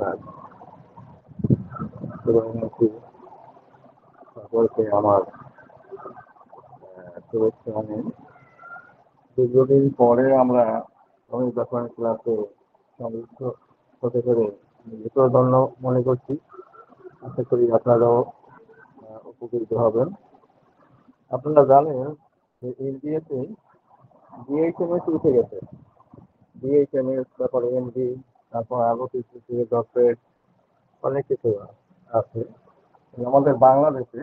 নমস্কার। সকলকে আমার শুভেচ্ছা জানাই। দীর্ঘদিন পরে আমরা হোমিওপ্যাথি ক্লাসে সংযুক্ত হতে পেরে নিজেকেও ধন্য মনে করছি। আশা করি আপনারাও উপকৃত হবেন। আপনারা জানেন যে ইন্ডিয়াতে বিএইচএমএস উঠে গেছে। বিএইচএমএস, তারপরে এমডি, তারপর আরো কিছু ডক্টরেট, অনেক কিছু আছে। আমাদের বাংলাদেশে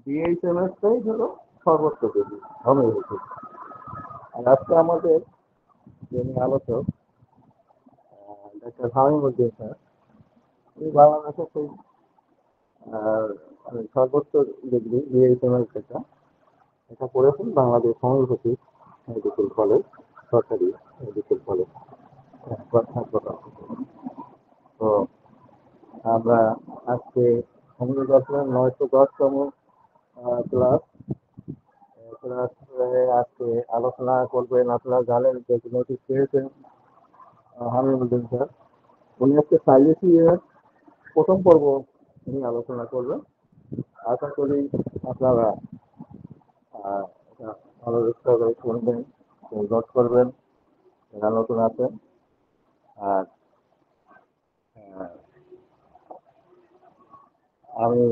বিএইচএমএসটাই হলো সর্বোচ্চ ডিগ্রি হোমিওপ্যাথি। আর আজকে আমাদের যিনি আলোচক ডক্টর হামিমুদ্দিন স্যার, উনি বাংলাদেশের সেই সর্বোচ্চ ডিগ্রি বিএইচএমএস এটা করেছেন বাংলাদেশ হোমিওপ্যাথি মেডিকেল কলেজ, সরকারি মেডিকেল কলেজ। তো আমরা আজকে হোমিওপ্যাথির 910তম ক্লাস আজকে আলোচনা করবেন। আপনারা জানেন যে নোটিশ পেয়েছেন হামিমুদ্দিন স্যার, উনি আজকে সাইলেসিয়ার প্রথম পর্ব নিয়ে আলোচনা করবেন। আশা করি আপনারা ভালো করে শুনবেন, নোট করবেন যারা নতুন আছেন। আর আমি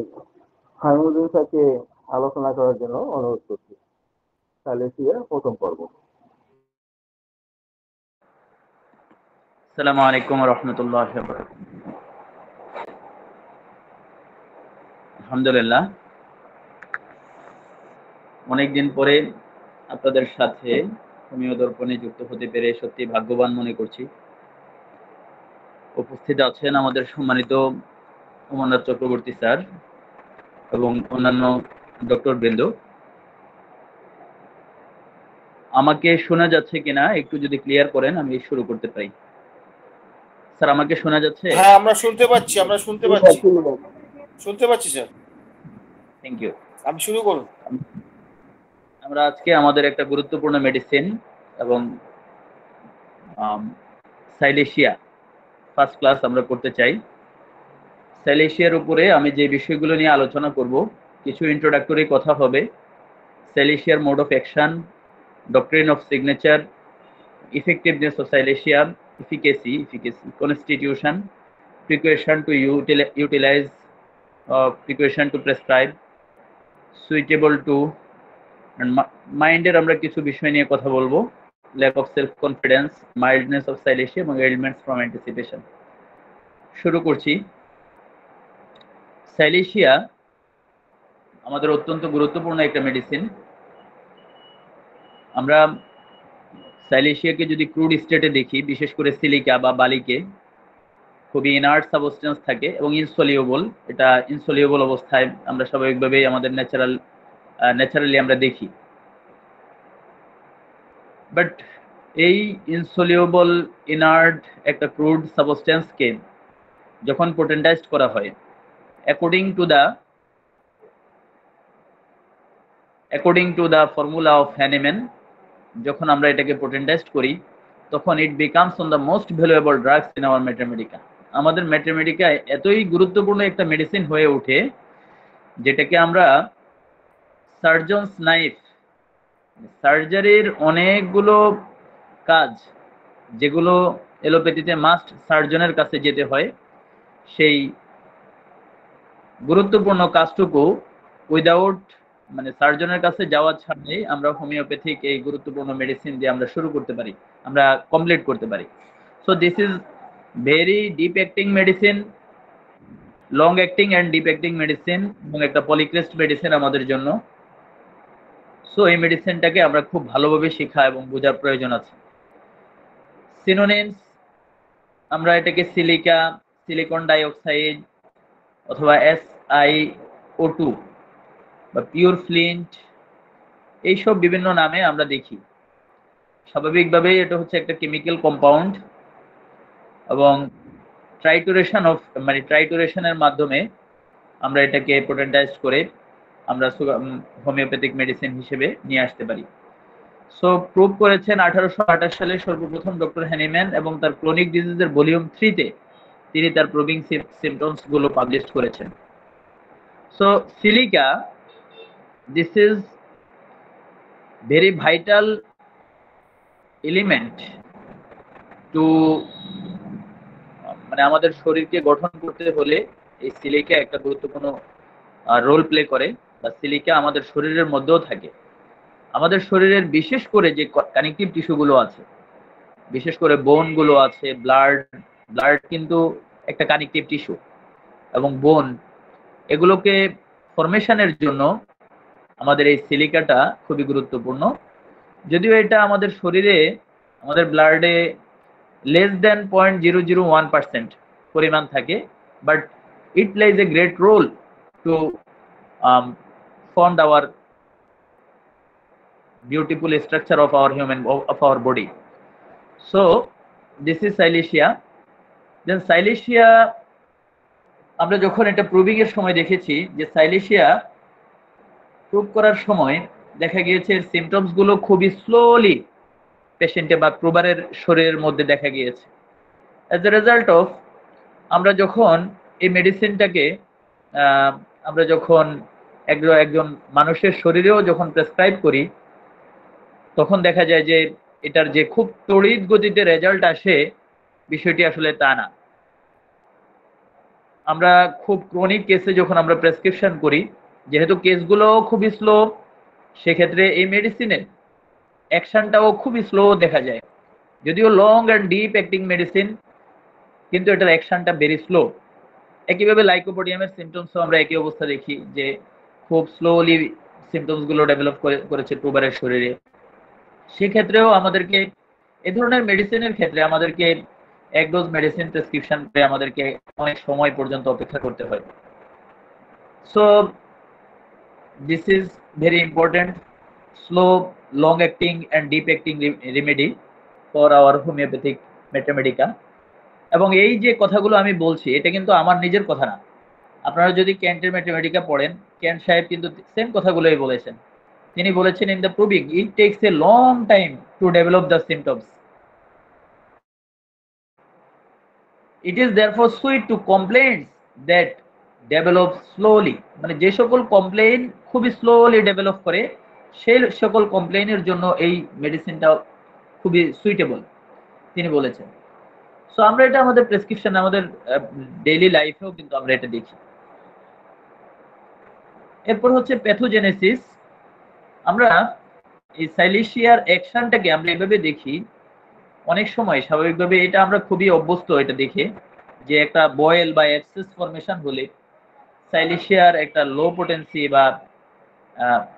হামিমুদ্দিন স্যারকে আলোচনা করার জন্য অনুরোধ করছি। সাইলেসিয়ার প্রথম পর্ব। আসসালামু আলাইকুম ওয়া রাহমাতুল্লাহি ওয়া বারাকাতুহু। আলহামদুলিল্লাহ, অনেকদিন পরে আপনাদের সাথে হোমিও দর্পণে যুক্ত হতে পেরে সত্যি ভাগ্যবান মনে করছি। উপস্থিত আছেন আমাদের সম্মানিত অমরনাথ চক্রবর্তী স্যার এবং অন্যান্য ডক্টর বৃন্দ। আমাকে শোনা যাচ্ছে কিনা একটু যদি ক্লিয়ার করেন, আমি শুরু করতে পারি। স্যার, আমাকে শোনা যাচ্ছে? হ্যাঁ, আমরা শুনতে পাচ্ছি স্যার। Thank you. আপনি শুরু করুন। আমরা আজকে আমাদের একটা গুরুত্বপূর্ণ মেডিসিন এবং সাইলেশিয়া ফার্স্ট ক্লাস আমরা করতে চাই। সাইলেশিয়ার উপরে আমি যে বিষয়গুলো নিয়ে আলোচনা করব, কিছু ইন্ট্রোডাক্টরি কথা হবে। সাইলেশিয়ার mode of action, doctrine of signature, effectiveness of Silesia, efficacy, constitution, precaution to utilize, precaution to prescribe, suitable to, and মাইন্ডের আমরা কিছু বিষয় নিয়ে কথা বলবো। Lack of self confidence, mildness of silicea এবং এলিমেন্টস ফ্রম অ্যান্টিসিপেশন। শুরু করছি। সাইলেশিয়া আমাদের অত্যন্ত গুরুত্বপূর্ণ একটা মেডিসিন। আমরা সাইলেশিয়াকে যদি ক্রুড স্টেটে দেখি, বিশেষ করে সিলিকা বা বালিকে, খুবই ইনার্ট সাবস্টেন্স থাকে এবং ইনসলিউবল। এটা ইনসলিউবল অবস্থায় আমরা স্বাভাবিকভাবেই আমাদের ন্যাচারালি আমরা দেখি। বাট এই ইনসলিউবল ইনার্ট একটা ক্রুড সাবস্টেন্সকে যখন পোটেন্টাইজড করা হয় according to the formula of Hahnemann, যখন আমরা এটাকে পোটেন্টাইজড করি তখন it becomes on the most valuable drugs in our Mathematica. আমাদের ম্যাথমেটিকায় এতই গুরুত্বপূর্ণ একটা মেডিসিন হয়ে ওঠে যেটাকে আমরা সার্জনস নাইফ, সার্জারির অনেকগুলো কাজ যেগুলো এলোপ্যাথিতে মাস্ট সার্জনের কাছে যেতে হয়, সেই গুরুত্বপূর্ণ কাজটুকু উইদাউট সার্জনের কাছে যাওয়া ছাড়াই আমরা হোমিওপ্যাথিক এই গুরুত্বপূর্ণ মেডিসিন দিয়ে আমরা শুরু করতে পারি, আমরা কমপ্লিট করতে পারি। So this is very deep acting medicine, long acting and deep acting medicine এবং একটা পলিক্রেস্ট মেডিসিন আমাদের জন্য। সো এই মেডিসিনটাকে আমরা খুব ভালোভাবে শেখা এবং বোঝার প্রয়োজন আছে। সিনোনিমস, আমরা এটাকে সিলিকা, সিলিকন ডাইঅক্সাইড অথবা SiO2 বা পিওর ফ্লিন্ট, এইসব বিভিন্ন নামে আমরা দেখি। স্বাভাবিকভাবেই এটা হচ্ছে একটা কেমিক্যাল কম্পাউন্ড এবং ট্রাইটুরেশনের মাধ্যমে আমরা এটাকে পোটেন্টাইজ করে আমরা হোমিওপ্যাথিক মেডিসিন হিসেবে নিয়ে আসতে পারি। সো প্রুভ করেছেন 1828 সালে সর্বপ্রথম ডক্টর হ্যানিম্যান এবং তার ক্রনিক ডিজিজের ভলিউম 3-তে তিনি তার প্রুভিং সিমটমস গুলো পাবলিশ করেছেন। So silica, this is very vital element to, মানে আমাদের শরীরকে গঠন করতে হলে এই সিলিকা একটা গুরুত্বপূর্ণ রোল প্লে করে, বা সিলিকা আমাদের শরীরের মধ্যেও থাকে। আমাদের শরীরের বিশেষ করে যে কানেকটিভ টিস্যু গুলো আছে, বিশেষ করে বোন গুলো আছে, ব্লাড কিন্তু একটা কানেকটিভ টিস্যু, এবং বোন, এগুলোকে ফরমেশনের জন্য আমাদের এই সিলিকাটা খুবই গুরুত্বপূর্ণ। যদিও এটা আমাদের শরীরে, আমাদের ব্লাডে less than 0.001% পরিমাণ থাকে, but it plays a great role to form our beautiful structure of our our body. So this is Silicea. Then Silicea, আমরা যখন এটা প্রুভিং এর সময় দেখেছি যে Silicea প্রুভ করার সময় দেখা গিয়েছে সিমটমস গুলো খুবই স্লোলি পেশেন্টে বা প্রুভারের শরীরের মধ্যে দেখা গিয়েছে। অ্যাজ এ রেজাল্ট অফ, আমরা যখন এই মেডিসিনটাকে আমরা যখন একজন মানুষের শরীরেও যখন প্রেসক্রাইব করি, তখন দেখা যায় যে এটার যে খুব তড়িৎ গতিতে রেজাল্ট আসে, বিষয়টি আসলে তা না। আমরা খুব ক্রনিক কেসে যখন আমরা প্রেসক্রিপশন করি, যেহেতু কেসগুলো খুবই স্লো, সেক্ষেত্রে এই মেডিসিনের অ্যাকশনটাও খুবই স্লো দেখা যায়। যদিও long and deep acting medicine, কিন্তু এটার অ্যাকশনটা ভেরি স্লো। একইভাবে লাইকোপোডিয়ামের সিমটমসও আমরা একই অবস্থা দেখি, যে খুব স্লোলি সিমটমস গুলো ডেভেলপ করেছে প্রুভারের শরীরে। সেক্ষেত্রেও আমাদেরকে এই ধরনের মেডিসিনের ক্ষেত্রে আমাদেরকে এক ডোজ মেডিসিন প্রেসক্রিপশন করে আমাদেরকে অনেক সময় পর্যন্ত অপেক্ষা করতে হয়। So this is very important, slow, long acting and deep acting remedy for our homeopathic Mathematica. এবং এই যে কথাগুলো আমি বলছি, এটা কিন্তু আমার নিজের কথা না। আপনারা যদি ক্যান্টের ম্যাথমেটিকা পড়েন, ক্যান্ট সাহেব কিন্তু সেম কথাগুলোই বলেছেন। তিনি বলেছেন, in the proving it takes a long time to develop the symptoms, it is therefore suit to complains that develop slowly. মানে যে সকল কমপ্লেইন খুবই স্লোলি ডেভেলপ করে, সেই সকল কমপ্লেইনের জন্য এই মেডিসিনটা খুবই সুইটেবল, তিনি বলেছেন। সো আমরা এটা আমাদের প্রেসক্রিপশন, আমাদের ডেইলি লাইফেও কিন্তু আমরা এটা দেখি। এরপর হচ্ছে প্যাথোজেনেসিস। আমরা এই সাইলিশিয়ার অ্যাকশনটাকে আমরা এভাবে দেখি, অনেক সময় স্বাভাবিকভাবে এটা আমরা খুবই অভ্যস্ত এটা দেখে, যে একটা বয়েল বা অ্যাবসেস ফরমেশন হলে সাইলিশিয়ার একটা লো পোটেন্সি, বা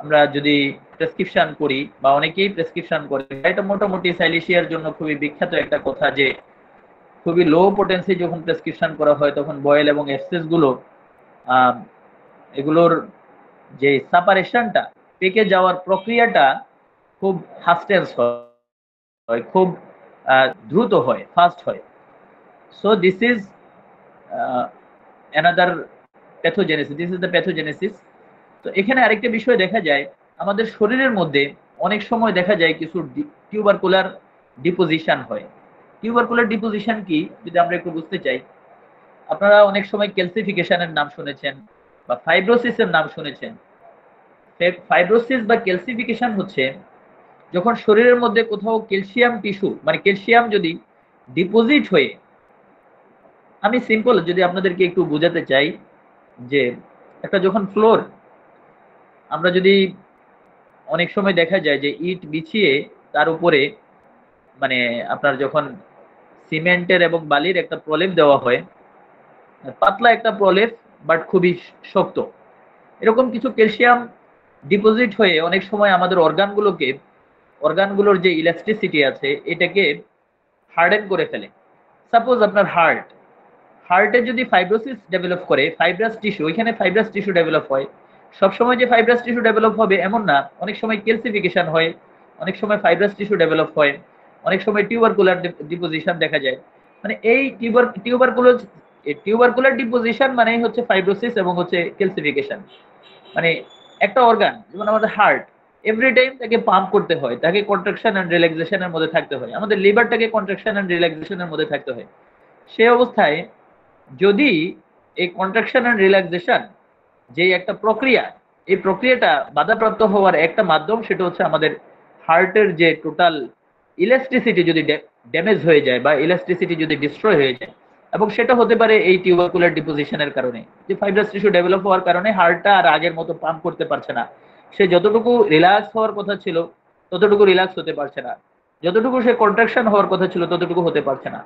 আমরা যদি প্রেসক্রিপশন করি বা অনেকেই প্রেসক্রিপশন করে, এটা মোটামুটি সাইলিশিয়ার জন্য খুবই বিখ্যাত একটা কথা, যে খুবই লো পোটেন্সি যখন প্রেসক্রিপশন করা হয়, তখন বয়েল এবং অ্যাবসেস গুলো এগুলোর যে সেপারেশনটা, পেকে যাওয়ার প্রক্রিয়াটা খুব হাস্টেন্স হয়, খুব দ্রুত হয়, ফাস্ট হয়। So this is another pathogenesis, this is the pathogenesis. তো এখানে আরেকটা বিষয় দেখা যায়, আমাদের শরীরের মধ্যে অনেক সময় দেখা যায় কিছু টিউবারকুলার ডিপোজিশন হয়। টিউবারকুলার ডিপোজিশন কি, যদি আমরা একটু বুঝতে চাই, আপনারা অনেক সময় ক্যালসিফিকেশনের নাম শুনেছেন বা ফাইব্রোসিসের নাম শুনেছেন। ফাইব্রোসিস বা ক্যালসিফিকেশন হচ্ছে যখন শরীরের মধ্যে কোথাও ক্যালসিয়াম টিস্যু, মানে ক্যালসিয়াম যদি ডিপোজিট হয়ে, আমি সিম্পল যদি আপনাদেরকে একটু বোঝাতে চাই, যে একটা যখন ফ্লোর, আমরা যদি অনেক সময় দেখা যায় যে ইট বিছিয়ে তার উপরে, মানে আপনার যখন সিমেন্টের এবং বালির একটা প্রলেপ দেওয়া হয়, পাতলা একটা প্রলেপ বাট খুবই শক্ত, এরকম কিছু ক্যালসিয়াম ডিপোজিট হয়ে অনেক সময় আমাদের অর্গানগুলোর যে ইলাস্টিসিটি আছে, এটাকে হার্ডেন করে ফেলে। সাপোজ আপনার হার্টে যদি ফাইব্রোসিস ডেভেলপ করে, ফাইব্রাস টিস্যু, ওইখানে ফাইব্রাস টিস্যু ডেভেলপ হয়, সবসময় যে ফাইব্রাস টিস্যু ডেভেলপ হবে এমন না, অনেক সময় ক্যালসিফিকেশন হয়, অনেক সময় ফাইব্রাস টিস্যু ডেভেলপ হয়, অনেক সময় টিউবারকুলার ডিপোজিশন দেখা যায়। মানে এই টিউবারকুলার ডিপোজিশন মানেই হচ্ছে ফাইব্রোসিস এবং হচ্ছে ক্যালসিফিকেশন। মানে একটা অর্গান, যেমন আমাদের হার্ট, এভরি টাইম তাকে পাম্প করতে হয়, তাকে কন্ট্রাকশন এন্ড রিল্যাক্সেশনের মধ্যে থাকতে হয়, আমাদের লিভারটাকে কন্ট্রাকশন এন্ড রিল্যাক্সেশনের মধ্যে থাকতে হয়। সেই অবস্থায় যদি এই কন্ট্রাকশন এন্ড রিল্যাক্সেশন যে একটা প্রক্রিয়া, এই প্রক্রিয়াটা বাধাপ্রাপ্ত হওয়ার একটা মাধ্যম সেটা হচ্ছে আমাদের হার্টের যে টোটাল ইলাস্টিসিটি যদি ড্যামেজ হয়ে যায় বা ইলাস্টিসিটি যদি ডিস্ট্রয় হয়ে যায়, এবং সেটা হতে পারে এই টিউবারকুলার ডিপোজিশনের কারণে, যে ফাইব্রাস টিস্যু ডেভেলপ হওয়ার কারণে হার্টটা আর আগের মতো পাম্প করতে পারছে না, সে যতটুকু রিল্যাক্স হওয়ার কথা ছিল ততটুকু রিল্যাক্স হতে পারছে না, যতটুকু সে কন্ট্রাকশন হওয়ার কথা ছিল ততটুকু হতে পারছে না।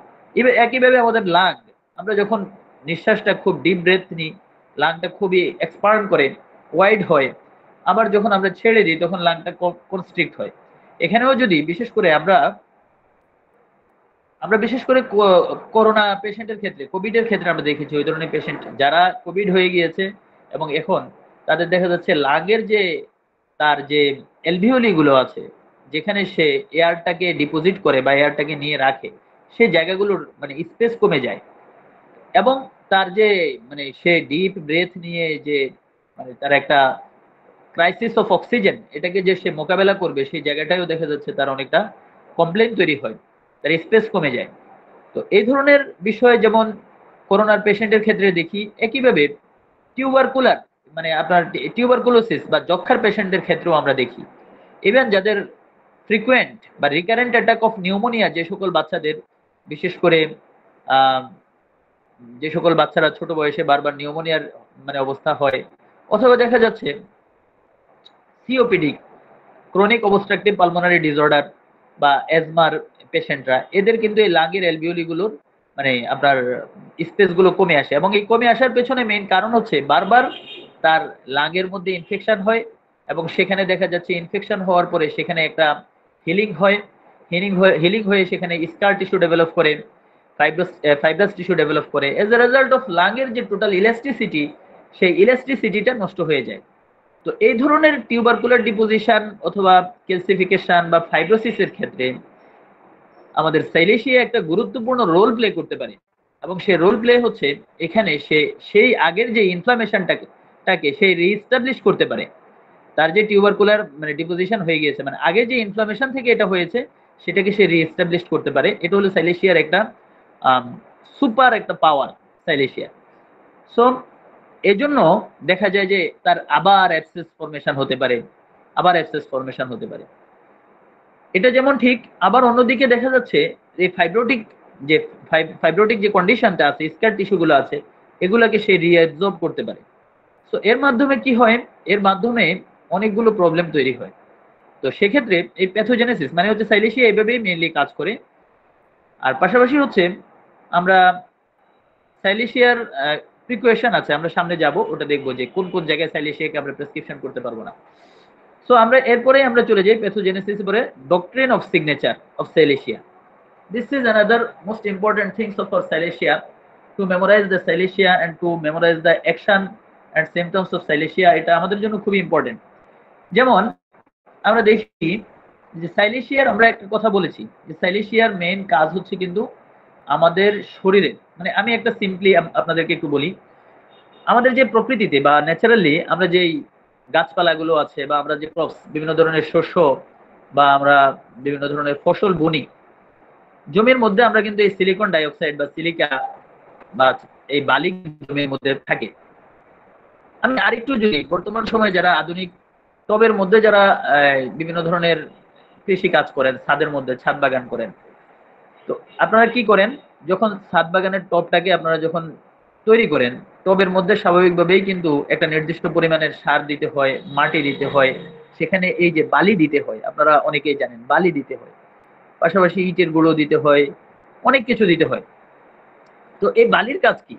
একইভাবে আমাদের লাং, আমরা যখন নিঃশ্বাসটা খুব ডিপ ব্রেথ নিই, লাংটা খুবই এক্সপান্ড করে ওয়াইড হয়, আবার যখন আমরা ছেড়ে দিই তখন লাংটা কনস্ট্রিক্ট হয়। এখানেও যদি বিশেষ করে আমরা আমরা বিশেষ করে করোনা পেশেন্টের ক্ষেত্রে, কোভিড এর ক্ষেত্রে আমরা দেখেছি ওই ধরনের পেশেন্ট যারা কোভিড হয়ে গিয়েছে এবং এখন তাদের দেখা যাচ্ছে লাগের যে তার যে এলভিওলি গুলো আছে, যেখানে সে এয়ারটাকে ডিপোজিট করে বা এয়ারটাকে নিয়ে রাখে, সেই জায়গাগুলোর মানে স্পেস কমে যায়, এবং তার যে মানে সে ডিপ ব্রেথ নিয়ে যে মানে তার একটা ক্রাইসিস অফ অক্সিজেন, এটাকে যে সে মোকাবেলা করবে সেই জায়গাটাও দেখা যাচ্ছে তার অনেকটা কমপ্লেন তৈরি হয়, তার স্পেস কমে যায়। তো এই ধরনের বিষয় যেমন করোনার পেশেন্টের ক্ষেত্রে দেখি, একইভাবে টিউবারকুলার মানে আপনার টিউবারকুলোসিস বা যক্ষার পেশেন্টদের ক্ষেত্রেও আমরা দেখি। ইভেন যাদের ফ্রিকুয়েন্ট বা রিকারেন্ট অ্যাটাক অফ নিউমোনিয়া, যে সকল বাচ্চাদের বিশেষ করে আহ, যে সকল বাচ্চারা ছোট বয়সে বারবার নিউমোনিয়ার মানে অবস্থা হয়, অথবা দেখা যাচ্ছে COPD, chronic obstructive pulmonary disorder বা অ্যাজমার পেশেন্টরা, এদের কিন্তু এই লাংয়ের অ্যালভিওলি গুলোর মানে আপনার স্পেস গুলো কমে আসে, এবং এই কমে আসার পেছনে মেইন কারণ হচ্ছে বারবার তার লাংয়ের মধ্যে ইনফেকশন হয়, এবং সেখানে দেখা যাচ্ছে ইনফেকশন হওয়ার পরে সেখানে একটা হিলিং হয়, হিলিং হয়ে সেখানে স্কার টিস্যু ডেভেলপ করে, ফাইব্রাস টিস্যু ডেভেলপ করে। এজ এ রেজাল্ট অফ লাংয়ের যে টোটাল ইলাস্টিসিটি, সেই ইলাস্টিসিটিটা নষ্ট হয়ে যায়। তো এই ধরনের টিউবারকুলার ডিপোজিশন অথবা ক্যালসিফিকেশন বা ফাইব্রোসিসের ক্ষেত্রে আমাদের সাইলেশিয়া একটা গুরুত্বপূর্ণ রোল প্লে করতে পারে, এবং সেই রোল প্লে হচ্ছে এখানে সে সেই আগের যে ইনফ্লামেশনটাকে সে রিস্টাবলিশ করতে পারে। তার যে টিউবারকুলার মানে ডিপোজিশন হয়ে গিয়েছে, মানে আগে যে ইনফ্লামেশন থেকে এটা হয়েছে সেটাকে সে রিস্টাবলিশ করতে পারে। এটা হলো সাইলেশিয়ার একটা সুপার একটা পাওয়ার, সাইলেশিয়া। সো এজন্য দেখা যায় যে তার আবার অ্যাবসেস ফরমেশন হতে পারে, আবার অ্যাবসেস ফরমেশন হতে পারে। এটা যেমন ঠিক, আবার অন্যদিকে দেখা যাচ্ছে যে যে ফাইব্রোটিক যে কন্ডিশনটা আছে, স্কার টিস্যুগুলো আছে, এগুলাকে সে রিঅ্যাবজর্ব করতে পারে। তো এর মাধ্যমে কি হয়, এর মাধ্যমে অনেকগুলো প্রবলেম তৈরি হয়। তো সেক্ষেত্রে এই প্যাথোজেনেসিস মানে হচ্ছে সাইলেশিয়া এইভাবেই মেইনলি কাজ করে। আর পাশাপাশি হচ্ছে আমরা সাইলেশিয়ার প্রিকুয়েশন আছে, আমরা সামনে যাব ওটা দেখবো যে কোন কোন জায়গায় সাইলেশিয়াকে আমরা প্রেসক্রিপশন করতে পারবো না। সো আমরা এরপরে আমরা চলে যাই প্যাথোজেনেসিস পরে doctrine of signature of সাইলেশিয়া। This is another most important things of our Silesia. To memorize the Silesia and to memorize the action and symptoms of Silesia, এটা আমাদের জন্য খুবই ইম্পর্টেন্ট। যেমন আমরা দেখি যে সাইলেশিয়ার, আমরা একটা কথা বলেছি যে সাইলেশিয়ার মেইন কাজ হচ্ছে কিন্তু আমাদের শরীরে, মানে আমি একটা সিম্পলি আপনাদেরকে একটু বলি, আমাদের যে প্রকৃতিতে বা ন্যাচারালি আমরা যেই গাছপালাগুলো আছে বা আমরা যে ক্রপস বিভিন্ন ধরনের শস্য বা আমরা বিভিন্ন ধরনের ফসল বুনি, জমির মধ্যে আমরা কিন্তু এই সিলিকন ডাইঅক্সাইড বা সিলিকা বা এই বালি জমির মধ্যে থাকে। আমি আরেকটু যদি বর্তমান সময়ে যারা আধুনিক টবের মধ্যে যারা বিভিন্ন ধরনের কৃষি কাজ করেন, ছাদের মধ্যে ছাদ বাগান করেন, তো আপনারা কি করেন, যখন ছাদ বাগানের টবটাকে আপনারা যখন তৈরি করেন, টবের মধ্যে স্বাভাবিকভাবেই কিন্তু একটা নির্দিষ্ট পরিমাণের সার দিতে হয়, মাটি দিতে হয়, সেখানে এই যে বালি দিতে হয়, আপনারা অনেকেই জানেন বালি দিতে হয়, পাশাপাশি ইটের গুঁড়ো দিতে হয়, অনেক কিছু দিতে হয়। তো এই বালির কাজ কি,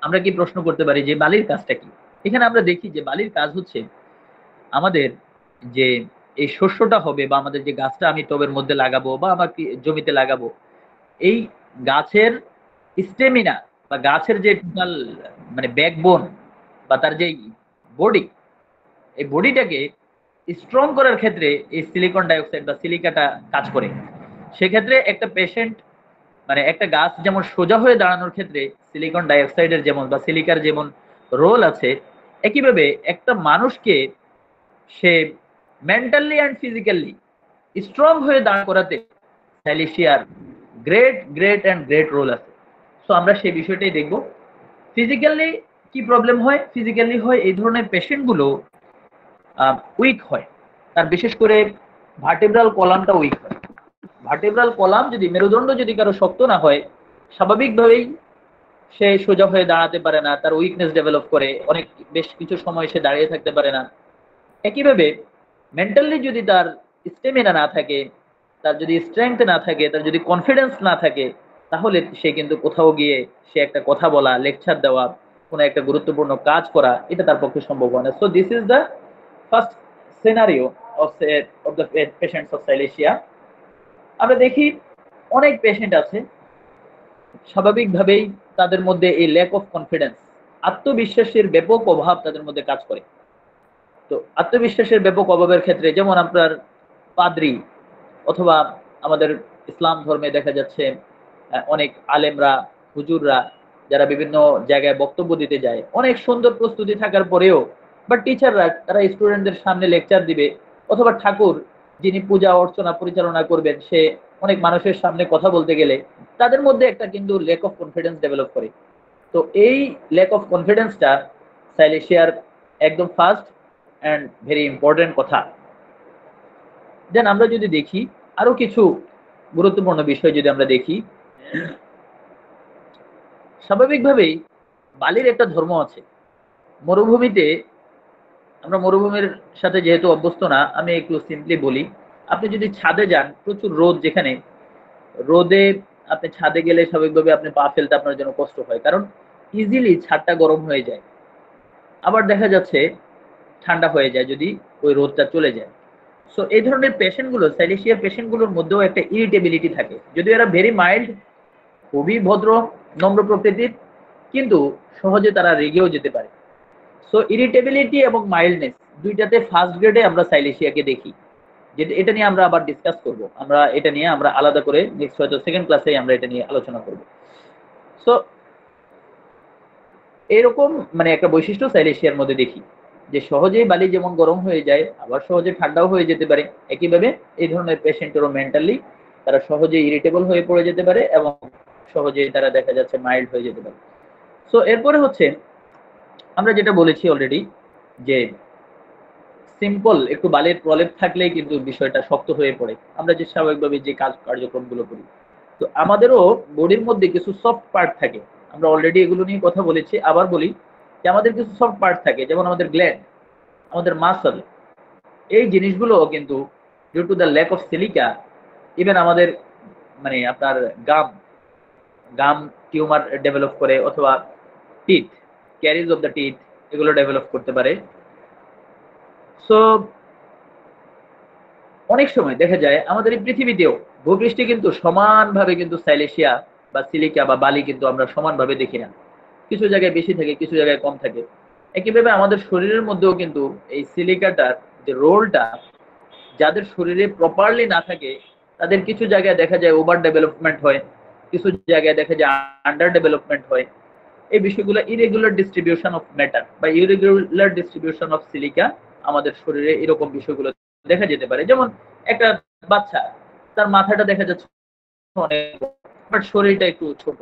আমরা কি প্রশ্ন করতে পারি যে বালির কাজটা কি? এখানে আমরা দেখি যে বালির কাজ হচ্ছে আমাদের যে এই শস্যটা হবে বা আমাদের যে গাছটা আমি টবের মধ্যে লাগাবো বা আমার জমিতে লাগাবো, এই গাছের স্টেমিনা বা গাছের যে টোটাল মানে ব্যাকবোন বা তার যে বডি, এই বডিটাকে স্ট্রং করার ক্ষেত্রে এই সিলিকন ডাইঅক্সাইড বা সিলিকাটা কাজ করে। সেক্ষেত্রে একটা পেশেন্ট মানে একটা গাছ যেমন সোজা হয়ে দাঁড়ানোর ক্ষেত্রে সিলিকন ডাইঅক্সাইডের যেমন বা সিলিকার যেমন রোল আছে, একইভাবে একটা মানুষকে সে মেন্টালি অ্যান্ড ফিজিক্যালি স্ট্রং হয়ে দাঁড় করাতে সাইলেশিয়ার great great and great role আছে। সো আমরা সেই বিষয়টাই দেখব। ফিজিক্যালি কি প্রবলেম হয়? ফিজিক্যালি হয় এই ধরনের পেশেন্টগুলো উইক হয়, তার বিশেষ করে ভার্টেব্রাল কলামটা উইক হয়। ভার্টেব্রাল কলাম যদি, মেরুদণ্ড যদি কারো শক্ত না হয়, স্বাভাবিকভাবেই সে সোজা হয়ে দাঁড়াতে পারে না, তার উইকনেস ডেভেলপ করে, অনেক বেশ কিছু সময় সে দাঁড়িয়ে থাকতে পারে না। একইভাবে মেন্টালি যদি তার স্টেমিনা না থাকে, তার যদি স্ট্রেংথ না থাকে, তার যদি কনফিডেন্স না থাকে, তাহলে সে কিন্তু কোথাও গিয়ে সে একটা কথা বলা, লেকচার দেওয়া, কোনো একটা গুরুত্বপূর্ণ কাজ করা, এটা তার পক্ষে সম্ভব হয় না। So this is the first scenario of the patients of silicea. আমরা দেখি অনেক পেশেন্ট আছে স্বাভাবিকভাবেই তাদের মধ্যে এই ল্যাক অফ কনফিডেন্স, আত্মবিশ্বাসের ব্যাপক অভাব তাদের মধ্যে কাজ করে। তো আত্মবিশ্বাসের ব্যাপক অভাবের ক্ষেত্রে যেমন আপনার পাদ্রী অথবা আমাদের ইসলাম ধর্মে দেখা যাচ্ছে অনেক আলেমরা, হুজুররা যারা বিভিন্ন জায়গায় বক্তব্য দিতে যায়, অনেক সুন্দর প্রস্তুতি থাকার পরেও বা টিচাররা তারা স্টুডেন্টদের সামনে লেকচার দিবে, অথবা ঠাকুর যিনি পূজা অর্চনা পরিচালনা করবেন সে অনেক মানুষের সামনে কথা বলতে গেলে তাদের মধ্যে একটা কিন্তু ল্যাক অফ কনফিডেন্স ডেভেলপ করে। তো এই ল্যাক অফ কনফিডেন্সটা সাইলেশিয়ার একদম ফার্স্ট অ্যান্ড ভেরি ইম্পর্টেন্ট কথা। দেন আমরা যদি দেখি আরো কিছু গুরুত্বপূর্ণ বিষয় যদি আমরা দেখি, স্বাভাবিকভাবেই বালির একটা ধর্ম আছে। মরুভূমিতে, আমরা মরুভূমির সাথে যেহেতু অভ্যস্ত না, আমি একটু সিম্পলি বলি, আপনি যদি ছাদে যান, প্রচুর রোদ, যেখানে রোদে আপনি ছাদে গেলে স্বাভাবিকভাবে আপনি পা ফেলতে আপনার জন্য কষ্ট হয়, কারণ ইজিলি ছাদটা গরম হয়ে যায়, আবার দেখা যাচ্ছে ঠান্ডা হয়ে যায় যদি ওই রোদটা চলে যায়। সো এই ধরনের পেশেন্টগুলো, সাইলেশিয়া পেশেন্টগুলোর মধ্যেও একটা ইরিটেবিলিটি থাকে, যদিও এরা ভেরি মাইল্ড, খুবই ভদ্র, নম্র প্রকৃতির, কিন্তু সহজে তারা রেগেও যেতে পারে। সো ইরিটেবিলিটি এবং মাইল্ডনেস দুইটাতে ফার্স্ট গ্রেডে আমরা সাইলেশিয়াকে দেখি, যেটা এটা নিয়ে আমরা আবার ডিসকাস করব। আমরা এটা নিয়ে আমরা আলাদা করে নেক্সট হয়তো সেকেন্ড ক্লাসে আমরা এটা নিয়ে আলোচনা করব। সো এরকম মানে একটা বৈশিষ্ট্য সাইলেশিয়ার মধ্যে দেখি, যে সহজেই বালি যেমন গরম হয়ে যায়, আবার সহজে ঠান্ডাও হয়ে যেতে পারে, একইভাবে এই ধরনের পেশেন্টেরও মেন্টালি তারা সহজে ইরিটেবল হয়ে পড়ে যেতে পারে এবং সহজেই তারা দেখা যাচ্ছে মাইল্ড হয়ে যেতে পারে। সো এরপরে হচ্ছে আমরা যেটা বলেছি অলরেডি, যে সিম্পল একটু বালির প্রলেপ থাকলেই কিন্তু বিষয়টা শক্ত হয়ে পড়ে, আমরা যে স্বাভাবিকভাবে যে কার্যক্রমগুলো করি। তো আমাদেরও বডির মধ্যে কিছু সফট পার্ট থাকে, আমরা অলরেডি এগুলো নিয়ে কথা বলেছি, আবার বলি যে আমাদের কিছু সফট পার্ট থাকে, যেমন আমাদের গ্ল্যান্ড, আমাদের মাসল, এই জিনিসগুলো কিন্তু due to the lack of silica, even আমাদের মানে আপনার গাম গাম টিউমার ডেভেলপ করে, অথবা teeth, caries of the teeth, এগুলো ডেভেলপ করতে পারে। সো অনেক সময় দেখা যায় আমাদের এই পৃথিবীতেও ভূপৃষ্ঠে কিন্তু সমানভাবে কিন্তু সাইলেশিয়া বা সিলিকা বা বালি কিন্তু আমরা সমানভাবে দেখি না, কিছু জায়গায় বেশি থাকে, কিছু জায়গায় কম থাকে। একইভাবে আমাদের শরীরের মধ্যেও কিন্তু এই সিলিকাটার যে রোলটা, যাদের শরীরে প্রপারলি না থাকে তাদের কিছু জায়গায় দেখা যায় ওভার ডেভেলপমেন্ট হয়, কিছু জায়গায় দেখা যায় আন্ডার ডেভেলপমেন্ট হয়। এই বিষয়গুলো ইরেগুলার ডিস্ট্রিবিউশন অফ ম্যাটার বা ইরেগুলার ডিস্ট্রিবিউশন অফ সিলিকা আমাদের শরীরে এরকম বিষয়গুলো দেখা যেতে পারে। যেমন একটা বাচ্চা, তার মাথাটা দেখা যাচ্ছে অনেক, বাট শরীরটা একটু ছোট।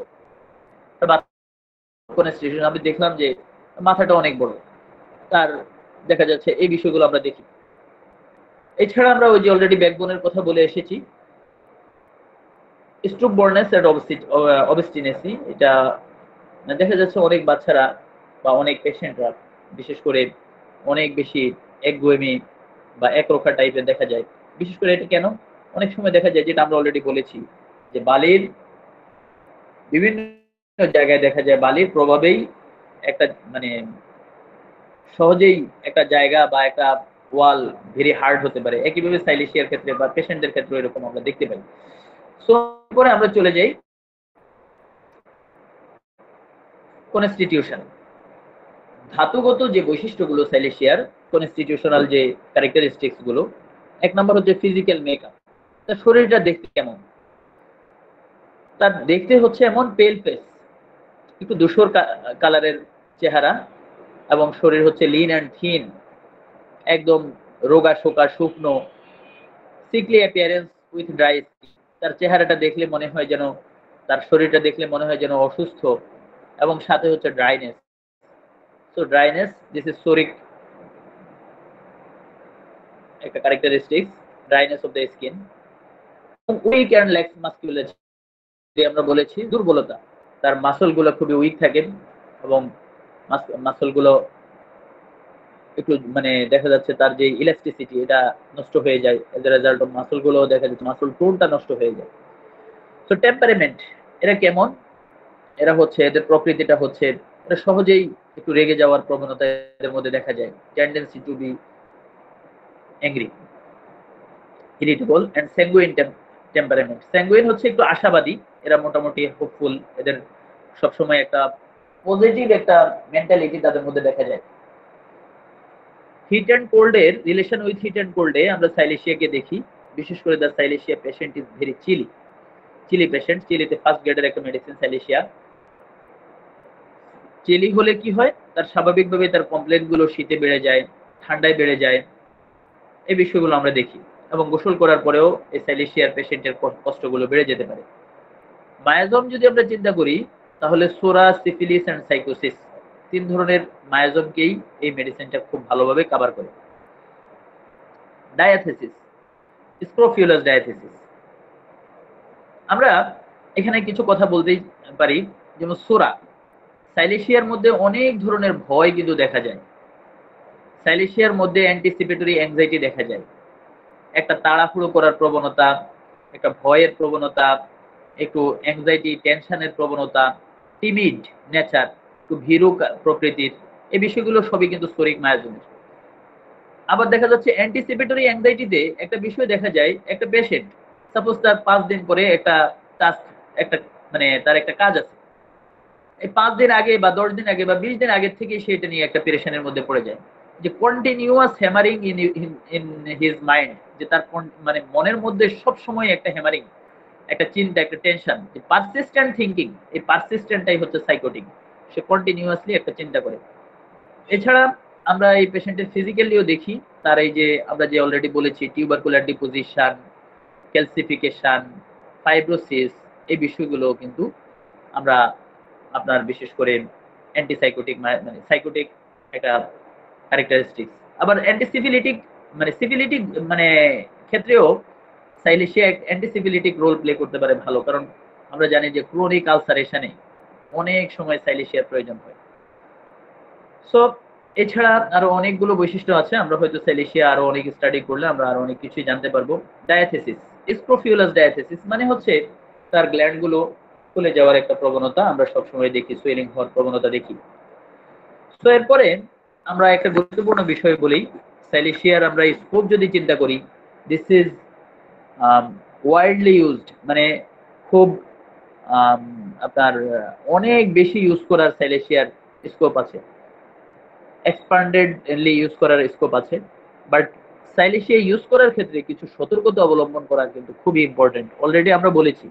আমি দেখলাম যে মাথাটা অনেক বড়, তার দেখা যাচ্ছে এই বিষয়গুলো আমরা দেখি। এছাড়া আমরা ওই যে অলরেডি ব্যাকবোনের কথা বলে এসেছি, স্ট্রোক বর্নেস এন্ড অবস্টিনেসি, এটা দেখা যাচ্ছে অনেক বাচ্চারা বা অনেক পেশেন্টরা বিশেষ করে অনেক বেশি একগুঁয়েমি বা একরোখা টাইপের দেখা যায়। বিশেষ করে এটা কেন? অনেক সময় দেখা যায়, যেটা আমরা অলরেডি বলেছি, যে বালির বিভিন্ন জায়গায় দেখা যায় বালির প্রভাবেই একটা মানে সহজেই একটা জায়গা বা একটা ওয়াল ভেরি হার্ড হতে পারে। একইভাবে সাইলেশিয়ার ক্ষেত্রে বা পেশেন্টদের ক্ষেত্রে এরকম আমরা দেখতে পাই। সো পরে আমরা চলে যাই কনস্টিটিউশন, ধাতুগত যে বৈশিষ্ট্যগুলো সাইলেশিয়ার, কনস্টিটিউশনাল যে ক্যারেক্টারিস্টিক্স গুলো। এক নম্বর হচ্ছে ফিজিক্যাল মেকআপ, তার শরীরটা দেখতে কেমন? তার দেখতে হচ্ছে এমন পেল ফেস, একটু ধূসর কালারের চেহারা, এবং শরীর হচ্ছে লিন অ্যান্ড থিন, একদম রোগা শোকা শুকনো, sickly appearance with dry skin. তার চেহারাটা দেখলে মনে হয় যেন তার শরীরটা দেখলে মনে হয় যেন অসুস্থ, এবং সাথে হচ্ছে dryness. So dryness, this is psoric একটা characteristics, dryness of the skin. Weak and legs muscularity, আমরা বলেছি দুর্বলতা, তার মাসলগুলো খুবই উইক থাকে এবং মাসলগুলো একটু মানে দেখা যাচ্ছে তার যে ইলাস্টিসিটি এটা নষ্ট হয়ে যায়, এজ এ রেজাল্ট অফ মাসলগুলো দেখা যাচ্ছে মাসল টোনটা নষ্ট হয়ে যায়। সো টেম্পারামেন্ট, এরা কেমন? এরা হচ্ছে এদের প্রকৃতিটা হচ্ছে এরা সহজেই একটু রেগে যাওয়ার প্রবণতা এদের মধ্যে দেখা যায়, tendency two B angry, irritable and sanguine temperament. Sanguine হচ্ছে একটু আশাবাদী, এরা মোটামুটি হোপফুল, এদের সবসময় একটা পজিটিভ একটা মেন্টালিটি তাদের মধ্যে দেখা যায়। হিট অ্যান্ড কোল্ডের রিলেশন উইথ হিট অ্যান্ড কোল্ডে আমরা সাইলেশিয়াকে দেখি, বিশেষ করে the silicea patient is very chilly patient. চিলিতে ফার্স্ট গ্রেডের একটা মেডিসিন সাইলেশিয়া। চিলি হলে কি হয়, তার স্বাভাবিকভাবে তার কমপ্লেন গুলো শীতে বেড়ে যায়, ঠান্ডায় বেড়ে যায়, এই বিষয়গুলো আমরা দেখি, এবং গোসল করার পরেও এই সাইলেশিয়ার পেশেন্টের কষ্টগুলো বেড়ে যেতে পারে। মায়াজম যদি আমরা চিন্তা করি, তাহলে সোরা, সিফিলিস এন্ড সাইকোসিস, 3 ধরনের মায়াজমকেই এই মেডিসিনটা খুব ভালোভাবে কভার করে। ডায়াথেসিস, স্ক্রোফিউলাস ডায়াথেসিস, আমরা এখানে কিছু কথা বলতেই পারি। যেমন সোরা, সাইলেশিয়ার মধ্যে অনেক ধরনের ভয় কিন্তু দেখা যায়। সাইলেশিয়ার মধ্যে অ্যান্টিসিপেটরি অ্যাংজাইটি দেখা যায়, একটা তাড়াহুড়ো করার প্রবণতা, একটা ভয়ের প্রবণতা, একটু অ্যাংজাইটি টেনশনের প্রবণতা, টিমিড নেচার, একটু ভীরু প্রকৃতির, এই বিষয়গুলো সবই কিন্তু সোরিক মায়াজমের। আবার দেখা যাচ্ছে অ্যান্টিসিপেটরি অ্যাংজাইটিতে একটা বিষয় দেখা যায়, একটা পেশেন্ট সাপোজ তার 5 দিন পরে একটা টাস্ক, একটা মানে তার একটা কাজ আছে, এই 5 দিন আগে বা 10 দিন আগে বা 20 দিন আগে থেকে সে এটা নিয়ে একটা পেরেশানের মধ্যে পড়ে যায়, যে continuous hammering in his mind, যে তার মানে মনের মধ্যে সব সময় একটা হ্যামারিং, একটা চিন্তা, একটা টেনশন, যে পারসিস্টেন্ট থিংকিং, এই পারসিস্টেন্টটাই হচ্ছে সাইকোটিক, সে কন্টিনিউয়াসলি একটা চিন্তা করে। এছাড়া আমরা এই পেশেন্টের ফিজিক্যালিও দেখি, তার এই যে আমরা যে অলরেডি বলেছি টিউবারকুলার ডিপোজিশন, ক্যালসিফিকেশন, ফাইব্রোসিস, এই বিষয়গুলো কিন্তু আমরা আপনার বিশেষ করে অ্যান্টিসাইকোটিক মানে সাইকোটিক একটা ক্যারেক্টারিস্টিক্স। আবার অ্যান্টিসিফিলিটিক মানে সিফিলিটিক মানে ক্ষেত্রেও সাইলেশিয়া অ্যান্টিসিফিলিটিক রোল প্লে করতে পারে ভালো, কারণ আমরা জানি যে ক্রনিক আলসারেশনে অনেক সময় সাইলেশিয়ার প্রয়োজন হয়। সো এছাড়া আরো অনেকগুলো বৈশিষ্ট্য আছে, আমরা হয়তো সাইলেশিয়া আরো অনেক স্টাডি করলে আমরা আরো অনেক কিছুই জানতে পারবো। ডায়াথেসিস, স্ক্রোফিউলাস ডায়াথেসিস মানে হচ্ছে তার গ্ল্যান্ড গুলো ফুলে যাওয়ার একটা প্রবণতা আমরা সবসময় দেখি, সুয়েলিং হওয়ার প্রবণতা দেখি। তো এরপরে আমরা একটা গুরুত্বপূর্ণ বিষয় বলি, সাইলেশিয়ার আমরা স্কোপ যদি চিন্তা করি, দিস ইজ ওয়াইডলি ইউজড, মানে খুব আপনার অনেক বেশি ইউজ করার সাইলেশিয়ার স্কোপ আছে, এক্সপান্ডেডলি ইউজ করার স্কোপ আছে। বাট সাইলেশিয়া ইউজ করার ক্ষেত্রে কিছু সতর্কতা অবলম্বন করা কিন্তু খুবই ইম্পর্টেন্ট। অলরেডি আমরা বলেছি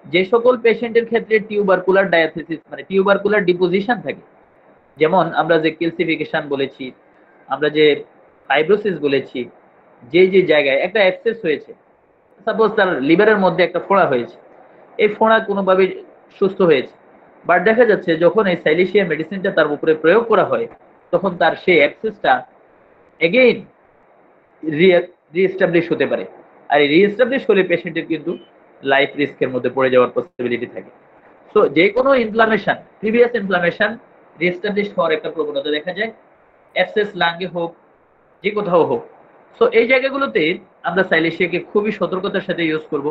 যে সকল পেশেন্টের ক্ষেত্রে টিউবারকুলার ডায়াথেসিস মানে টিউবারকুলার ডিপোজিশন থাকে, যেমন আমরা যে ক্যালসিফিকেশন বলেছি, আমরা যে ফাইব্রোসিস বলেছি, যে যে জায়গায় একটা অ্যাবসেস হয়েছে, সাপোজ তার লিভারের মধ্যে একটা ফোড়া হয়েছে, এই ফোড়া কোনোভাবে সুস্থ হয়েছে, বাট দেখা যাচ্ছে যখন এই সাইলেশিয়া মেডিসিনটা তার উপরে প্রয়োগ করা হয়, তখন তার সেই অ্যাবসেসটা এগেইন রিএস্টাবলিশ হতে পারে, আর এই রিএস্টাবলিশ হলে পেশেন্টের কিন্তু লাইফ রিস্কের মধ্যে পড়ে যাওয়ার পসিবিলিটি থাকে। সো যে কোনো ইনফ্লামেশন, প্রিভিয়াস ইনফ্লামেশন রিএস্টাবলিশ হওয়ার একটা প্রবণতা দেখা যায়, অ্যাবসেস লাঙ্গে হোক, যে কোথাও হোক। সো এই জায়গাগুলোতে আমরা সাইলেশিয়াকে খুবই সতর্কতার সাথে ইউজ করব,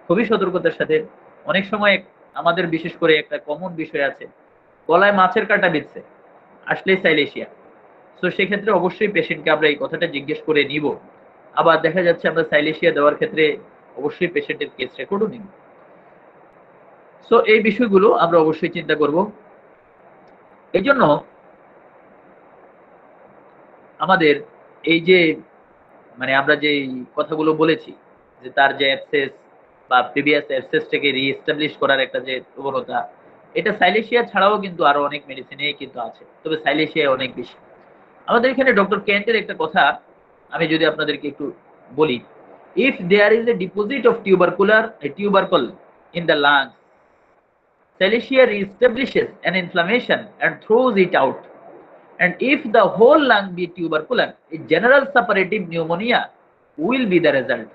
খুবই সতর্কতার সাথে। অনেক সময় আমাদের বিশেষ করে একটা কমন বিষয় আছে, গলায় মাছের কাঁটা বিঁধছে, আসলেই সাইলেশিয়া। সো সেক্ষেত্রে অবশ্যই পেশেন্টকে আমরা এই কথাটা জিজ্ঞেস করে নিব। আবার দেখা যাচ্ছে আমরা সাইলেশিয়া দেওয়ার ক্ষেত্রে অবশ্যই পেশেন্টের কেস রেকর্ডও নিব। সো এই বিষয়গুলো আমরা অবশ্যই চিন্তা করব। এই জন্য আমাদের এই যে মানে আমরা যে কথাগুলো বলেছি, যে তার যে অ্যাবসেস বা প্রিভিয়াস অ্যাবসেসটাকে রিএস্টাবলিশ করার একটা যে প্রবণতা, এটা সাইলেশিয়া ছাড়াও কিন্তু আরো অনেক মেডিসিনেই কিন্তু আছে, তবে সাইলেশিয়া অনেক বেশি। আমাদের এখানে ডক্টর কেন্টের একটা কথা আমি যদি আপনাদেরকে একটু বলি, if there is a deposit of tubercle in the lungs, Silicea reestablishes an inflammation and throws it out. And if the whole lung be tubercular, a general suppurative pneumonia will be the result.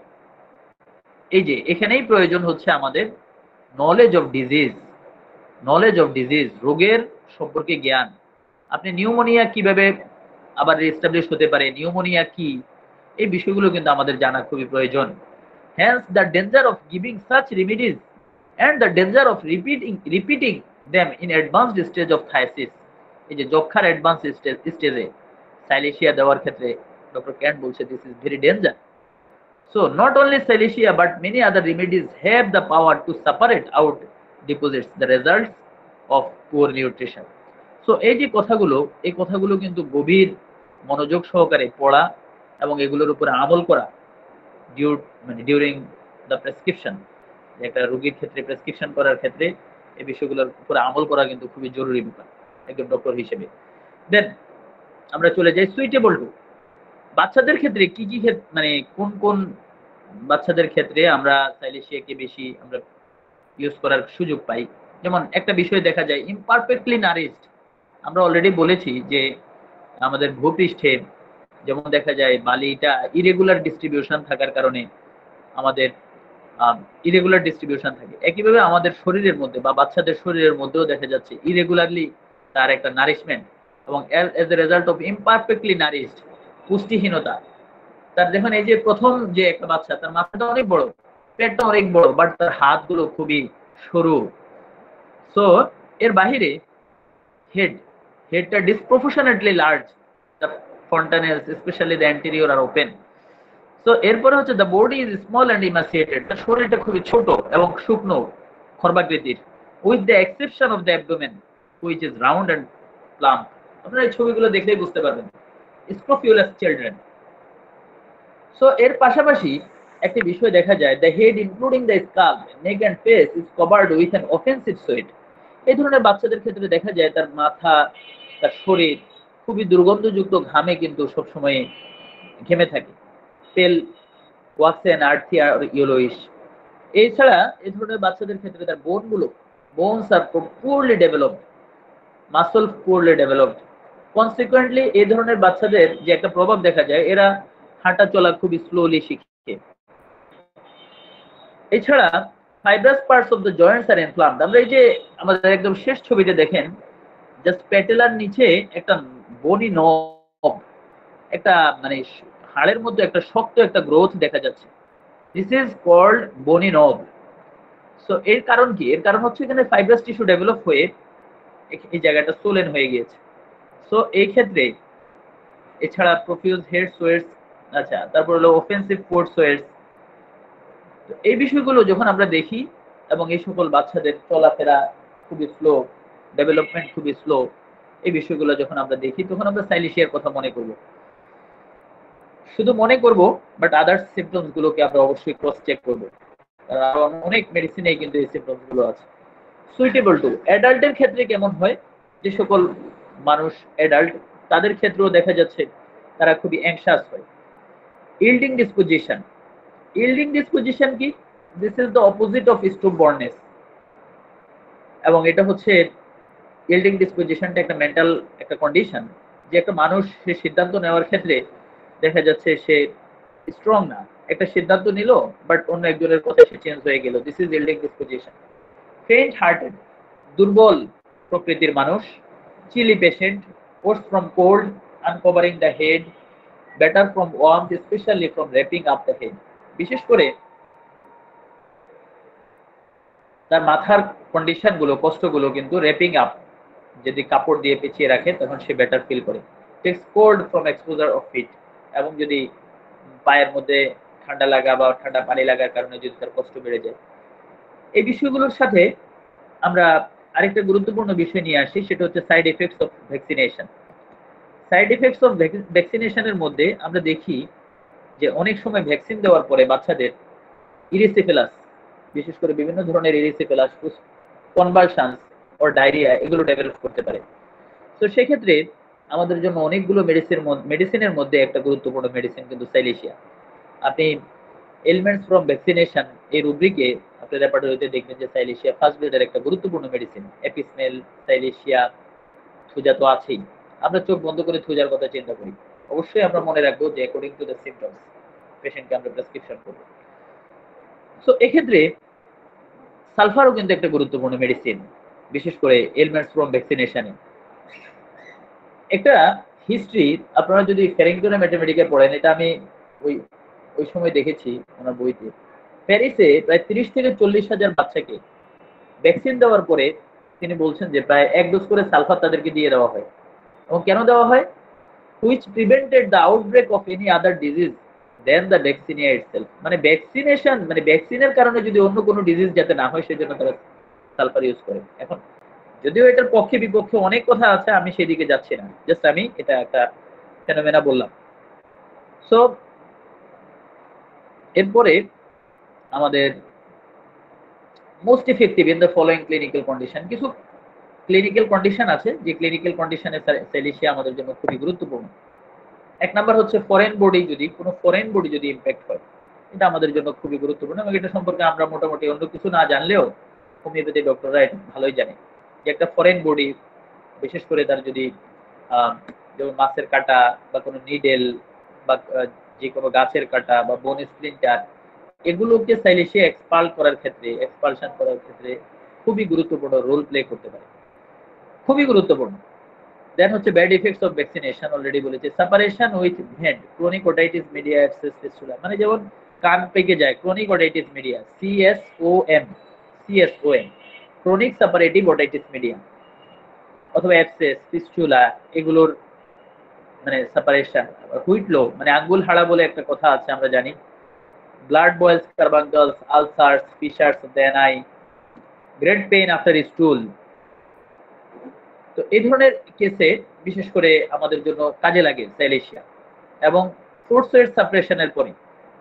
এই যে এখানেই প্রয়োজন হচ্ছে আমাদের knowledge of disease, রোগের সম্পর্কে জ্ঞান। আপনি নিউমোনিয়া কিভাবে আবার রিস্টাবলিশ হতে পারে, নিউমোনিয়া কি, এই বিষয়গুলো কিন্তু আমাদের জানা খুবই প্রয়োজন। Hence the danger of giving such remedies and the danger of repeating them in advanced stage of phthisis. এই যে যক্ষার অ্যাডভান্স স্টেজে সাইলেশিয়া দেওয়ার ক্ষেত্রে ডক্টর ক্যান্ট বলছে this is very danger. So not only Silicea but many other remedies have the power to separate out deposits, the results of poor nutrition. So এই যে কথাগুলো, এই কথাগুলো কিন্তু গভীর মনোযোগ সহকারে পড়া এবং এগুলোর উপরে আমল করা ডিউরিং দ্য প্রেসক্রিপশন, একটা রোগীর ক্ষেত্রে প্রেসক্রিপশন করার ক্ষেত্রে এই বিষয়গুলোর উপরে আমল করা কিন্তু খুবই জরুরি ব্যাপার একজন ডক্টর হিসেবে। দেন আমরা চলে যাই সুইটেবল টু। বাচ্চাদের ক্ষেত্রে কি কি মানে কোন কোন বাচ্চাদের ক্ষেত্রে আমরা সাইলেশিয়াকে বেশি আমরা ইউজ করার সুযোগ পাই। যেমন একটা বিষয় দেখা যায় ইমপারফেক্টলি নারিশড, আমরা অলরেডি বলেছি যে আমাদের ভূপৃষ্ঠে যেমন দেখা যায় বালিটা ইরেগুলার ডিস্ট্রিবিউশন থাকার কারণে আমাদের ইরেগুলার ডিস্ট্রিবিউশন থাকে। একইভাবে আমাদের শরীরের মধ্যে বা বাচ্চাদের শরীরের মধ্যেও দেখা যাচ্ছে ইরেগুলারলি তার একটা নারিশমেন্ট, এবং as a result of imperfectly nourished, পুষ্টিহীনতা। তার দেখুন এই যে প্রথম যে একটা বাচ্চা তার মাথাটা অনেক বড়, পেটটা অনেক বড়, বাট তার হাতগুলো খুবই সরু। সো এর বাহিরে হেডটা disproportionately large, the fontanelles specially the anterior are open. So এরপরে হচ্ছে the body is small and emaciated, তার শরীরটা খুবই ছোট এবং শুকনো খর্বাকৃতির, with the exception of the abdomen which is round and plump. আপনারা এই ছবিগুলো দেখলেই বুঝতে পারবেন, স্ক্রোফিউলাস চিলড্রেন। সো এর পাশাপাশি একটি বিষয় দেখা যায়, the head including the SCALP, neck and face is covered with an offensive sweat. এই ধরনের বাচ্চাদের ক্ষেত্রে দেখা যায় তার মাথা, তার শরীর খুবই দুর্গন্ধযুক্ত ঘামে কিন্তু সবসময় ঘেমে থাকে, পেল ওয়াক্সি অ্যান্ড আর্থি আর ইয়েলোইশ। এছাড়া এই ধরনের বাচ্চাদের ক্ষেত্রে তার bones are poorly developed, muscle poorly developed. Consequently এই ধরনের বাচ্চাদের যে একটা প্রভাব দেখা যায়, এরা হাঁটা চলা খুবই স্লোলি শিখে। এছাড়া fibrous parts of the joints are inflamed. আমরা এই যে আমাদের একদম শেষ ছবিতে দেখেন, জাস্ট প্যাটেলার নিচে একটা বনি নব, একটা মানে হাড়ের মধ্যে একটা শক্ত একটা গ্রোথ দেখা যাচ্ছে, দিস ইজ কল্ড বনি নব। সো এর কারণ কি? এর কারণ হচ্ছে এখানে ফাইব্রাস টিস্যু ডেভেলপ হয়ে এই জায়গাটা সোলেন হয়ে গিয়েছে। সো এই ক্ষেত্রে এছাড়া প্রফিউজ হেড সোয়েটস, আচ্ছা তারপর হলো অফেন্সিভ পোর্ট সোয়েটস। এই বিষয়গুলো যখন আমরা দেখি এবং এই সকল বাচ্চাদের চলাফেরা খুবই স্লো, ডেভেলপমেন্ট খুবই স্লো, এই বিষয়গুলো যখন আমরা দেখি তখন আমরা সাইলেশিয়ার কথা মনে করব। শুধু মনে করব, বাট আদার্স সিমটমস গুলোকে আমরা অবশ্যই ক্রস চেক করব। অনেক মেডিসিনে কিন্তু এই সিমটমস গুলো আছে। সুইটেবল টু অ্যাডাল্টের ক্ষেত্রে কেমন হয়? যে সকল মানুষ অ্যাডাল্ট, তাদের ক্ষেত্রেও দেখা যাচ্ছে তারা খুবই অ্যাংশাস হয়। Yielding disposition. ইল্ডিং ডিসপোজিশন কি? This is the opposite of stubbornness. এবং এটা হচ্ছে ইল্ডিং ডিসপোজিশনটা একটা মেন্টাল একটা কন্ডিশন, যে একটা মানুষ সে সিদ্ধান্ত নেওয়ার ক্ষেত্রে দেখা যাচ্ছে সে স্ট্রং না, একটা সিদ্ধান্ত নিল বাট অন্য একজনের কথা সে চেঞ্জ হয়ে গেল, this is yielding disposition. Faint hearted, দুর্বল প্রকৃতির মানুষ। Chilly patient, worse from cold, uncovering the head, better from warmth, specially from wrapping up the head. বিশেষ করে তার মাথার কন্ডিশন গুলো, কষ্টগুলো কিন্তু র্যাপিং আপ, যদি কাপড় দিয়ে পেঁচিয়ে রাখে তখন সে বেটার ফিল করে। Takes cold from exposure of feet, এবং যদি পায়ের মধ্যে ঠান্ডা লাগা বা ঠান্ডা পানি লাগার কারণে যদি তার কষ্ট বেড়ে যায়। এই বিষয়গুলোর সাথে আমরা আরেকটা গুরুত্বপূর্ণ বিষয় নিয়ে আসি, সেটা হচ্ছে side effects of vaccination. Side effects of ভ্যাকসিনেশনের মধ্যে আমরা দেখি যে অনেক সময় ভ্যাকসিন দেওয়ার পরে বাচ্চাদের ইরিসিফেলাস, বিশেষ করে বিভিন্ন ধরনের ইরিসিফেলাস, কনভালশনস ও ডায়রিয়া এগুলো ডেভেলপ করতে পারে। তো সেক্ষেত্রে আমাদের জন্য অনেকগুলো মেডিসিনের মধ্যে একটা গুরুত্বপূর্ণ মেডিসিন কিন্তু সাইলেশিয়া। আপনি এলিমেন্টস ফ্রম ভ্যাকসিনেশন এই রুব্রিকে আপনি রেপার্টরিতে দেখবেন যে সাইলেশিয়া ফার্স্ট গ্রেডের একটা গুরুত্বপূর্ণ মেডিসিন। এপিস্মেল, সাইলেশিয়া, থুজা তো আছেই। আমরা চোখ বন্ধ করে থুজার কথা চিন্তা করি, অবশ্যই আমরা মনে রাখবো যে অ্যাকর্ডিং টু দ্য সিমটমস পেশেন্টকে আমরা প্রেসক্রিপশন করব। সো এক্ষেত্রে সালফারও কিন্তু একটা গুরুত্বপূর্ণ মেডিসিন, বিশেষ করে এলিমেন্টস ফ্রম ভ্যাকসিনেশনে। একটা হিস্ট্রি আপনারা যদি ফ্যারিংটনের ম্যাথমেটিকে পড়েন, এটা আমি ওই ওই সময় দেখেছি ওনার বইতে। প্যারিসে প্রায় 30 থেকে 40,000 বাচ্চাকে ভ্যাকসিন দেওয়ার পরে তিনি বলছেন যে প্রায় 1 ডোজ করে সালফার তাদেরকে দিয়ে দেওয়া হয়। এবং কেন দেওয়া হয়? which prevented the outbreak of any other disease than the vaccinia itself। মানে ভ্যাকসিনেশন মানে ভ্যাকসিনের কারণে যদি অন্য কোনো ডিজিজ যাতে না হয় সেজন্য তারা সালফার ইউজ করে। এখন যদিও এটার পক্ষে বিপক্ষে অনেক কথা আছে, আমি সেদিকে যাচ্ছি না, জাস্ট আমি এটা একটা ফেনোমেনা বললাম। সো এরপরে আমাদের most effective in the following clinical condition, কিছু ক্লিনিক্যাল কন্ডিশন আছে যে ক্লিনিক্যাল কন্ডিশনে সাইলেশিয়া আমাদের জন্য খুবই গুরুত্বপূর্ণ। এক নাম্বার হচ্ছে ফরেন বডি, যদি কোনো ফরেন বডি যদি ইম্প্যাক্ট হয়, এটা আমাদের জন্য খুবই গুরুত্বপূর্ণ এবং এটা সম্পর্কে আমরা মোটামুটি অন্য কিছু না জানলেও হোমিওপ্যাথি ডক্টররা এটা ভালোই জানে যে একটা ফরেন বডি, বিশেষ করে তার যদি যেমন মাছের কাটা বা কোনো নিডেল বা যে কোনো গাছের কাটা বা বোন স্প্লিন্টার, এগুলোকে সাইলেশিয়া এক্সপালশন করার ক্ষেত্রে খুবই গুরুত্বপূর্ণ রোল প্লে করতে পারে, খুবই গুরুত্বপূর্ণ। দেন হচ্ছে bad effects of vaccination, already বলেছি। Suppuration with vent, chronic otitis media abscess fistula, মানে যেমন কান পেকে যায়, chronic otitis media, CSOM, chronic suppurative otitis media অথবা অ্যাবসেস ফিস্টুলা, এগুলোর মানে সেপারেশন। হুইটলো মানে আঙ্গুল হাড়া বলে একটা কথা আছে আমরা জানি। Blood boils, carbuncles, ulcers, fissures of the ani, great pain after stool. তো এই ধরনের কেসে বিশেষ করে আমাদের জন্য কাজে লাগে সাইলেশিয়া। এবং ফুট সোয়েট সাপ্রেশনের পরে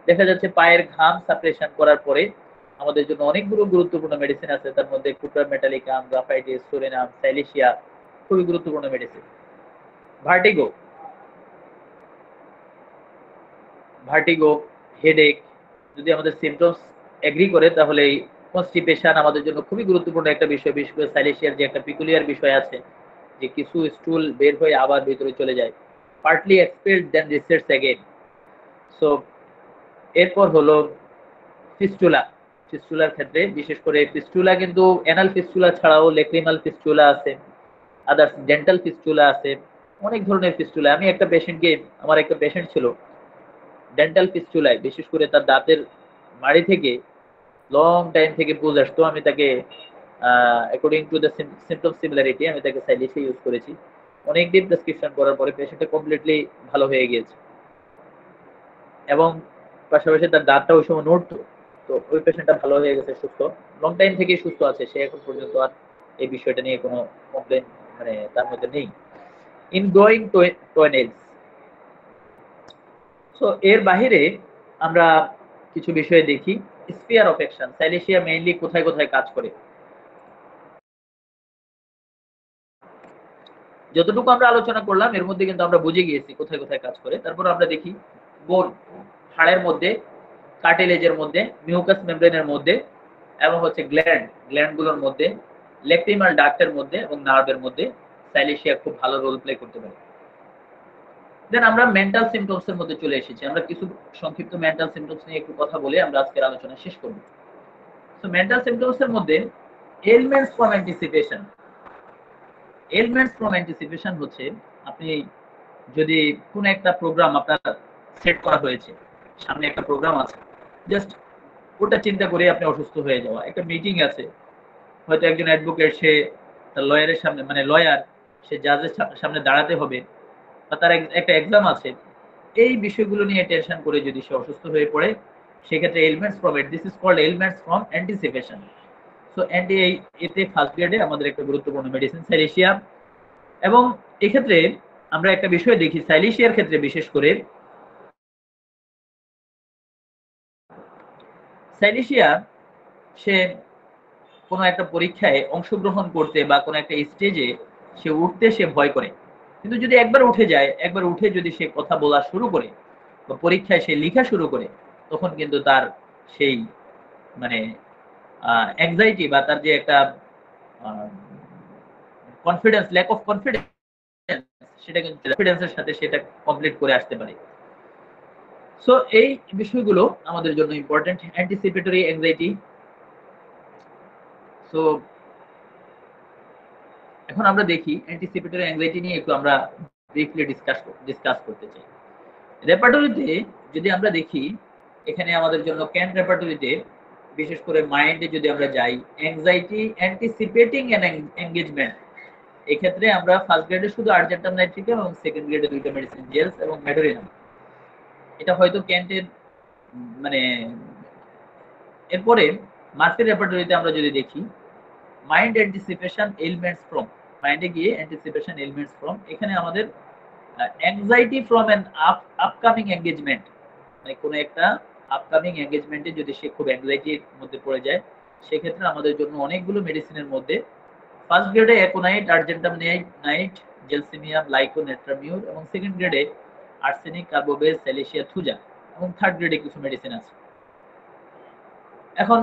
দেখা যাচ্ছে পায়ের ঘাম সাপ্রেশন করার পরে আমাদের জন্য অনেকগুলো গুরুত্বপূর্ণ মেডিসিন আছে, তার মধ্যে কুপ্রা মেটালিকাম, গ্রাফাইটিস, সুরিনাম, সাইলেশিয়া খুবই গুরুত্বপূর্ণ মেডিসিন। ভার্টিগো, হেডেক, যদি আমাদের সিমটমস এগ্রি করে তাহলে এই কনস্টিপেশন আমাদের জন্য খুবই গুরুত্বপূর্ণ একটা বিষয়। বিশেষ করে সাইলেশিয়ার যে একটা পিকুলিয়ার বিষয় আছে যে কিছু স্টুল বের হয়ে আবার ভিতরে চলে যায়, পার্টলি এক্সপেলড দেন রিসেটস अगेन। সো এরপর হলো ফিস্টুলা। ফিস্টুলার ক্ষেত্রে বিশেষ করে ফিস্টুলা কিন্তু অ্যানাল ফিস্টুলা ছাড়াও লেক্রিমাল ফিস্টুলা আছে, আদার্স ডেন্টাল ফিস্টুলা আছে, অনেক ধরনের ফিস্টুলা। আমি একটা পেশেন্টকে, আমার একটা পেশেন্ট ছিল ডেন্টাল ফিস্টুলায়, বিশেষ করে তার দাঁতের মাড়ি থেকে লং টাইম থেকে পুজ আসতো। আমি তাকে according to the symptom similarity আমি তাকে সাইলেশিয়া ইউজ করেছি। অনেক দিন প্রেসক্রিপশন করার পরে পেশেন্টটা কমপ্লিটলি ভালো হয়ে গিয়েছে এবং পাশাপাশি তার দাঁতটা ওই সময় নড়তো। তো ওই পেশেন্টটা ভালো হয়ে গেছে, সুস্থ, লং টাইম থেকে সুস্থ আছে সে এখন পর্যন্ত। আর এই বিষয়টা নিয়ে কোনো কমপ্লেন মানে তার মধ্যে নেই। In growing টোয়েনেলস। সো এর বাহিরে আমরা কিছু বিষয় দেখি। স্পিয়ার অফ অ্যাকশন, সাইলেশিয়া মেইনলি কোথায় কোথায় কাজ করে। যতটুকু আমরা আলোচনা করলাম এর মধ্যে কিন্তু আমরা বুঝে গিয়েছি কোথায় কোথায় কাজ করে। তারপর আমরা দেখি বোন, হাড়ের মধ্যে, কার্টিলেজের মধ্যে, মিউকাস মেমব্রেনের মধ্যে এবং হচ্ছে গ্ল্যান্ডগুলোর মধ্যে, লেক্রিমাল ডাক্টের মধ্যে এবং নার্ভের মধ্যে সাইলেশিয়া খুব ভালো রোল প্লে করতে পারে। দেন আমরা মেন্টাল সিমটমস এর মধ্যে চলে এসেছি। আমরা কিছু সংক্ষিপ্ত মেন্টাল সিমটমস নিয়ে একটু কথা বলে আমরা আজকের আলোচনা শেষ করব। সো মেন্টাল সিমটমস এর মধ্যে elements from anticipation. Elements from anticipation হচ্ছে আপনি যদি কোনো একটা প্রোগ্রাম আপনার সেট করা হয়েছে, সামনে একটা প্রোগ্রাম আছে, জাস্ট ওটা চিন্তা করে আপনি অসুস্থ হয়ে যাওয়া। একটা মিটিং আছে, হয়তো একজন অ্যাডভোকেট সে তার লয়ারের সামনে মানে লয়ার সে জাজের সামনে দাঁড়াতে হবে বা তার একটা এক্সাম আছে, এই বিষয়গুলো নিয়ে টেনশন করে যদি সে অসুস্থ হয়ে পড়ে সেক্ষেত্রে ailments from this is called ailments from anticipation. So এতে ফার্স্ট গ্রেডে আমাদের একটা গুরুত্বপূর্ণ মেডিসিন সাইলেশিয়া। এবং এক্ষেত্রে আমরা একটা বিষয় দেখি সাইলেশিয়ার ক্ষেত্রে, বিশেষ করে সাইলেশিয়া সে কোনো একটা পরীক্ষায় অংশগ্রহণ করতে বা কোনো একটা স্টেজে সে উঠতে সে ভয় করে, কিন্তু যদি একবার উঠে যায়, একবার উঠে যদি সে কথা বলা শুরু করে বা পরীক্ষায় সে লেখা শুরু করে, তখন কিন্তু তার সেই মানে অ্যাংজাইটি বা তার যে একটা কনফিডেন্স, ল্যাক অফ কনফিডেন্স, সেটা কিন্তু কনফিডেন্সের সাথে সেটা কমপ্লিট করে আসতে পারে। সো এই বিষয়গুলো আমাদের জন্য ইম্পর্টেন্ট। Anticipatory anxiety. সো এখন আমরা দেখি অ্যান্টিসিপেটরি অ্যাংজাইটি নিয়ে একটু আমরা ব্রিফলি ডিসকাস করতে চাই। রেপার্টরিতে যদি আমরা দেখি, এখানে আমাদের জন্য ক্যান রেপার্টরিতে বিশেষ করে মাইন্ডে যদি আমরা যাই, অ্যাংজাইটি অ্যান্টিসিপেটিং অ্যান এনগেজমেন্ট, এক্ষেত্রে আমরা ফার্স্ট গ্রেডে শুধু আর্জেন্টাম নাইট্রিকাম এবং সেকেন্ড গ্রেডে দুইটা মেডিসিন জেলস এবং মেডোরিনাম। এটা হয়তো ক্যান্টের মানে এরপরে মার্কের রেপার্টরিতে আমরা যদি দেখি, মাইন্ড অ্যান্টিসিপেশন এলিমেন্টস ফ্রম, মাইন্ডে গিয়ে অ্যান্টিসিপেশন এলিমেন্টস ফ্রম, এখানে আমাদের anxiety from an upcoming engagement, মানে কোনো একটা আপকামিং এঙ্গেজমেন্টে যদি সে খুব অ্যাংজাইটির মধ্যে পড়ে যায়, সেক্ষেত্রে আমাদের জন্য অনেকগুলো মেডিসিনের মধ্যে ফার্স্ট গ্রেডে অ্যাকোনাইট, আর্জেন্টাম নাইট, জেলসিমিয়াম, লাইকো, নেট্রামিউর, এবং সেকেন্ড গ্রেডে আর্সেনিক, কার্বোবেজ, স্যালিসিয়া, থুজা, এবং থার্ড গ্রেডে কিছু মেডিসিন আছে। এখন